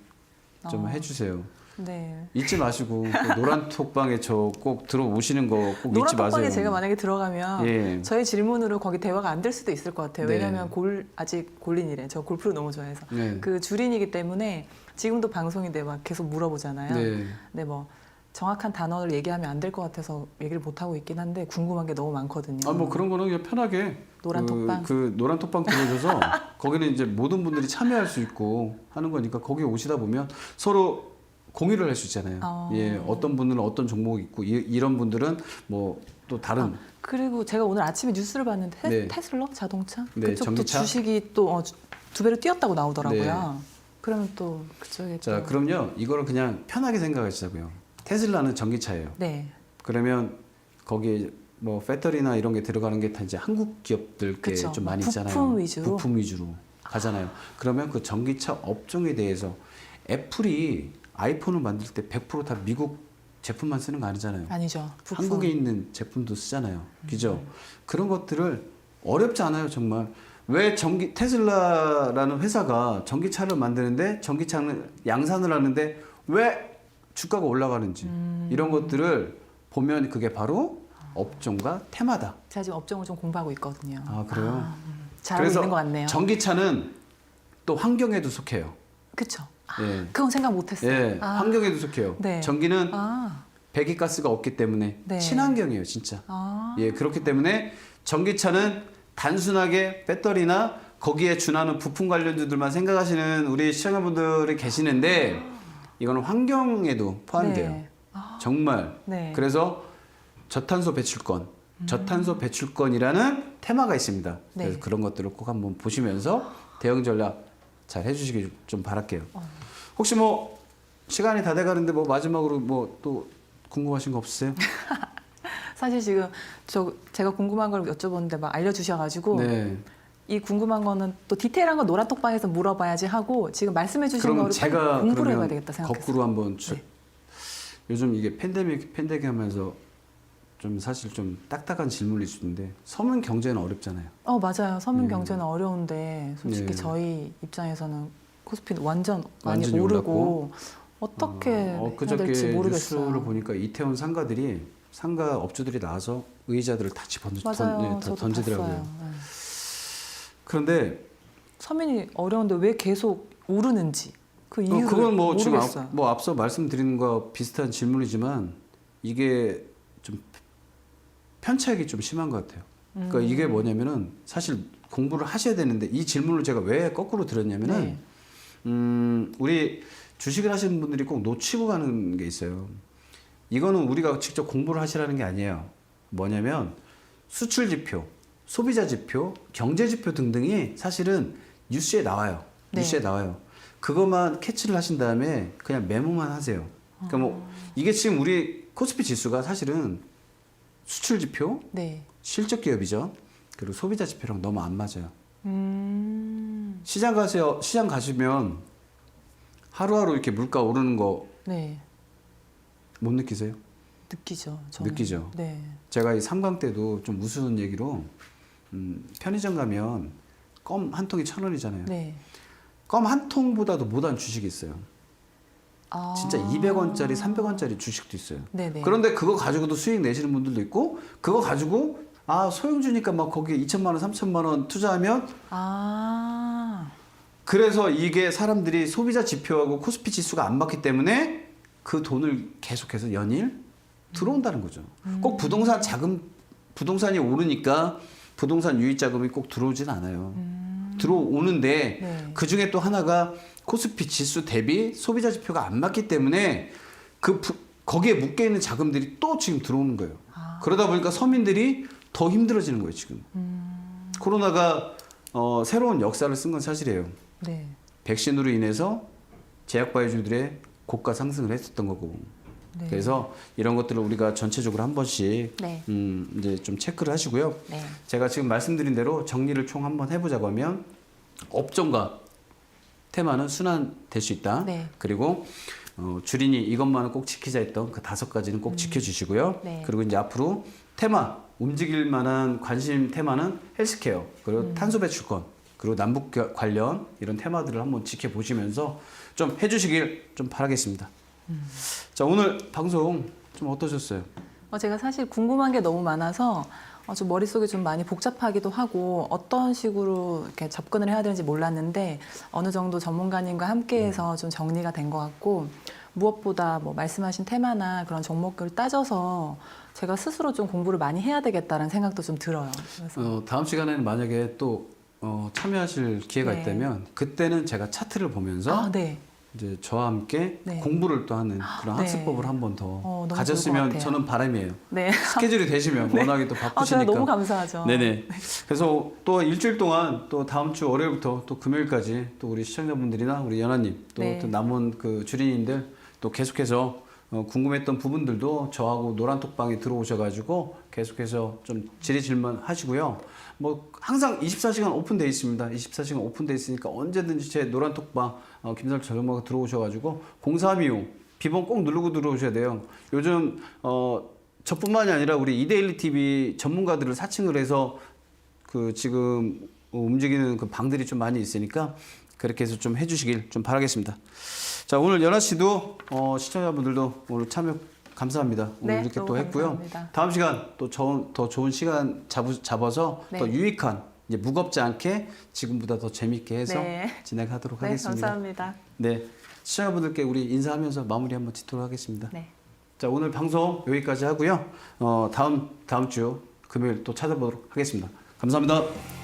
좀 해주세요. 네. 잊지 마시고 그 노란 톡방에 저 꼭 들어오시는 거 꼭 노란 잊지 마세요. 톡방에 제가 만약에 들어가면 예. 저희 질문으로 거기 대화가 안 될 수도 있을 것 같아요. 네. 왜냐하면 아직 골린이래. 저 골프를 너무 좋아해서 네. 그 주린이기 때문에 지금도 방송인데 막 계속 물어보잖아요. 네. 근데 뭐 정확한 단어를 얘기하면 안 될 것 같아서 얘기를 못 하고 있긴 한데 궁금한 게 너무 많거든요. 아 뭐 그런 거는 그냥 편하게 노란 톡방? 그 노란 톡방 들어오셔서 거기는 이제 모든 분들이 참여할 수 있고 하는 거니까 거기 오시다 보면 서로 공유를 할 수 있잖아요. 예, 어떤 분들은 어떤 종목이 있고 이런 분들은 뭐 또 다른 그리고 제가 오늘 아침에 뉴스를 봤는데 네. 테슬라 자동차 네, 그쪽도 전기차? 주식이 또 두 배로 뛰었다고 나오더라고요. 그러면 또 그쪽에 자, 또 그럼요. 이거를 그냥 편하게 생각하시자고요. 테슬라는 전기차예요. 네. 그러면 거기에 뭐 배터리나 이런 게 들어가는 게 다 이제 한국 기업들께 그쵸. 좀 많이 부품 있잖아요. 위주로? 부품 위주로 가잖아요. 그러면 그 전기차 업종에 대해서 애플이 아이폰을 만들 때 100% 다 미국 제품만 쓰는 거 아니잖아요. 아니죠. 부품. 한국에 있는 제품도 쓰잖아요. 그죠? 그런 것들을 어렵지 않아요, 정말. 왜 테슬라라는 회사가 전기차를 만드는데 전기차는 양산을 하는데 왜 주가가 올라가는지 이런 것들을 보면 그게 바로 업종과 테마다. 제가 지금 업종을 좀 공부하고 있거든요. 아, 그래요? 잘하고 있는 것 같네요. 전기차는 또 환경에도 속해요. 그쵸. 예. 그건 생각 못했어요. 예, 환경에도 속해요. 네. 전기는 아, 배기가스가 없기 때문에 네. 친환경이에요, 진짜. 아, 예, 그렇기 때문에 전기차는 단순하게 배터리나 거기에 준하는 부품 관련주들만 생각하시는 우리 시청자분들이 계시는데 이거는 환경에도 포함돼요. 네. 정말. 네. 그래서 저탄소 배출권, 저탄소 배출권이라는 테마가 있습니다. 네. 그래서 그런 것들을 꼭 한번 보시면서 대응 전략 잘 해주시길 좀 바랄게요. 혹시 뭐 시간이 다 돼가는데 뭐 마지막으로 뭐 또 궁금하신 거 없으세요? 사실 지금 제가 궁금한 걸 여쭤보는데 막 알려주셔가지고 네. 이 궁금한 거는 또 디테일한 거 노란 톡방에서 물어봐야지 하고 지금 말씀해주신 그럼 거를 제가 빨리 공부를 그러면 해봐야 되겠다 생각했어요. 거꾸로 한번 네. 요즘 이게 팬데믹 하면서 좀 사실 좀 딱딱한 질문일 수 있는데 서민 경제는 어렵잖아요. 맞아요. 서민 경제는 어려운데 솔직히 네. 저희 입장에서는 코스피는 완전 많이 완전히 오르고 올랐고. 어떻게 해야 그저께 될지 모르겠어요. 뉴스를 보니까 이태원 상가 업주들이 나와서 의자들을 다 맞아요. 저도 던지더라고요. 봤어요. 네. 그런데 서민이 어려운데 왜 계속 오르는지 그 이유를 그건 뭐 지금 모르겠어요. 앞서 말씀드린 거 비슷한 질문이지만 이게 좀 편차익이 좀 심한 것 같아요. 그러니까 이게 뭐냐면은 사실 공부를 하셔야 되는데 이 질문을 제가 왜 거꾸로 드렸냐면은 우리 주식을 하시는 분들이 꼭 놓치고 가는 게 있어요. 이거는 우리가 직접 공부를 하시라는 게 아니에요. 뭐냐면 수출 지표, 소비자 지표, 경제 지표 등등이 사실은 뉴스에 나와요. 네. 뉴스에 나와요. 그것만 캐치를 하신 다음에 그냥 메모만 하세요. 그러니까 뭐 이게 지금 우리 코스피 지수가 사실은 수출 지표, 네. 실적 기업이죠. 그리고 소비자 지표랑 너무 안 맞아요. 시장 가시면 하루하루 이렇게 물가 오르는 거 못 네. 느끼세요? 느끼죠. 저는. 느끼죠. 네. 제가 이 3강 때도 좀 우스운 얘기로 편의점 가면 껌 한 통이 1,000원이잖아요. 네. 껌 한 통보다도 못한 주식이 있어요. 아. 진짜 200원짜리, 300원짜리 주식도 있어요. 네네. 그런데 그거 가지고도 수익 내시는 분들도 있고 그거 가지고 소형 주니까 막 거기에 2천만 원, 3천만 원 투자하면 그래서 이게 사람들이 소비자 지표하고 코스피 지수가 안 맞기 때문에 그 돈을 계속해서 연일 들어온다는 거죠. 꼭 부동산이 오르니까 부동산 유입 자금이 꼭 들어오진 않아요. 들어오는데 네. 그 중에 또 하나가 코스피 지수 대비 소비자 지표가 안 맞기 때문에 거기에 묶여 있는 자금들이 또 지금 들어오는 거예요. 그러다 보니까 서민들이 더 힘들어지는 거예요, 지금. 코로나가 새로운 역사를 쓴 건 사실이에요. 네. 백신으로 인해서 제약바이오주들의 고가 상승을 했었던 거고. 네. 그래서 이런 것들을 우리가 전체적으로 한 번씩 네. 이제 좀 체크를 하시고요. 네. 제가 지금 말씀드린 대로 정리를 총 한번 해보자고 하면 업종과 테마는 순환될 수 있다. 네. 그리고 주린이 이것만은 꼭 지키자 했던 그 5가지는 꼭 지켜주시고요. 네. 그리고 이제 앞으로 테마 움직일 만한 관심 테마는 헬스케어 그리고 탄소 배출권 그리고 남북 관련 이런 테마들을 한번 지켜보시면서 좀 해주시길 좀 바라겠습니다. 자 오늘 방송 좀 어떠셨어요? 제가 사실 궁금한 게 너무 많아서 좀 머릿속이 좀 많이 복잡하기도 하고 어떤 식으로 이렇게 접근을 해야 되는지 몰랐는데 어느 정도 전문가님과 함께해서 좀 정리가 된 것 같고 무엇보다 뭐 말씀하신 테마나 그런 종목을 따져서 제가 스스로 좀 공부를 많이 해야 되겠다는 생각도 좀 들어요. 그래서 다음 시간에는 만약에 또 참여하실 기회가 네. 있다면 그때는 제가 차트를 보면서 네. 이제 저와 함께 네. 공부를 또 하는 그런 네. 학습법을 한 번 더 너무 좋을 것 가졌으면 같아요. 저는 바람이에요. 네. 스케줄이 되시면 워낙에 또 제가 바쁘시니까. 너무 감사하죠. 네네. 그래서 또 일주일 동안 또 다음 주 월요일부터 또 금요일까지 또 우리 시청자분들이나 우리 연하님 또, 네. 또 남은 그 주린이들 또 계속해서 궁금했던 부분들도 저하고 노란톡방에 들어오셔가지고 계속해서 좀 질의질문 하시고요. 뭐 항상 24시간 오픈돼 있습니다. 24시간 오픈돼 있으니까 언제든지 제 노란톡방 김철 전문가가 들어오셔가지고 0325 비번 꼭 누르고 들어오셔야 돼요. 요즘 저뿐만이 아니라 우리 이데일리 TV 전문가들을 사칭을 해서 그 지금 움직이는 그 방들이 좀 많이 있으니까 그렇게 해서 좀 해주시길 좀 바라겠습니다. 자 오늘 연아 씨도 시청자분들도 오늘 참여 감사합니다. 오늘 네, 이렇게 너무 또 했고요. 감사합니다. 다음 시간 또 더 좋은 시간 잡아서 네. 더 유익한 이제 무겁지 않게 지금보다 더 재밌게 해서 네. 진행하도록 네, 하겠습니다. 감사합니다. 네 시청자분들께 우리 인사하면서 마무리 한번 짓도록 하겠습니다. 네. 자 오늘 방송 여기까지 하고요. 다음 주 금요일 또 찾아보도록 하겠습니다. 감사합니다.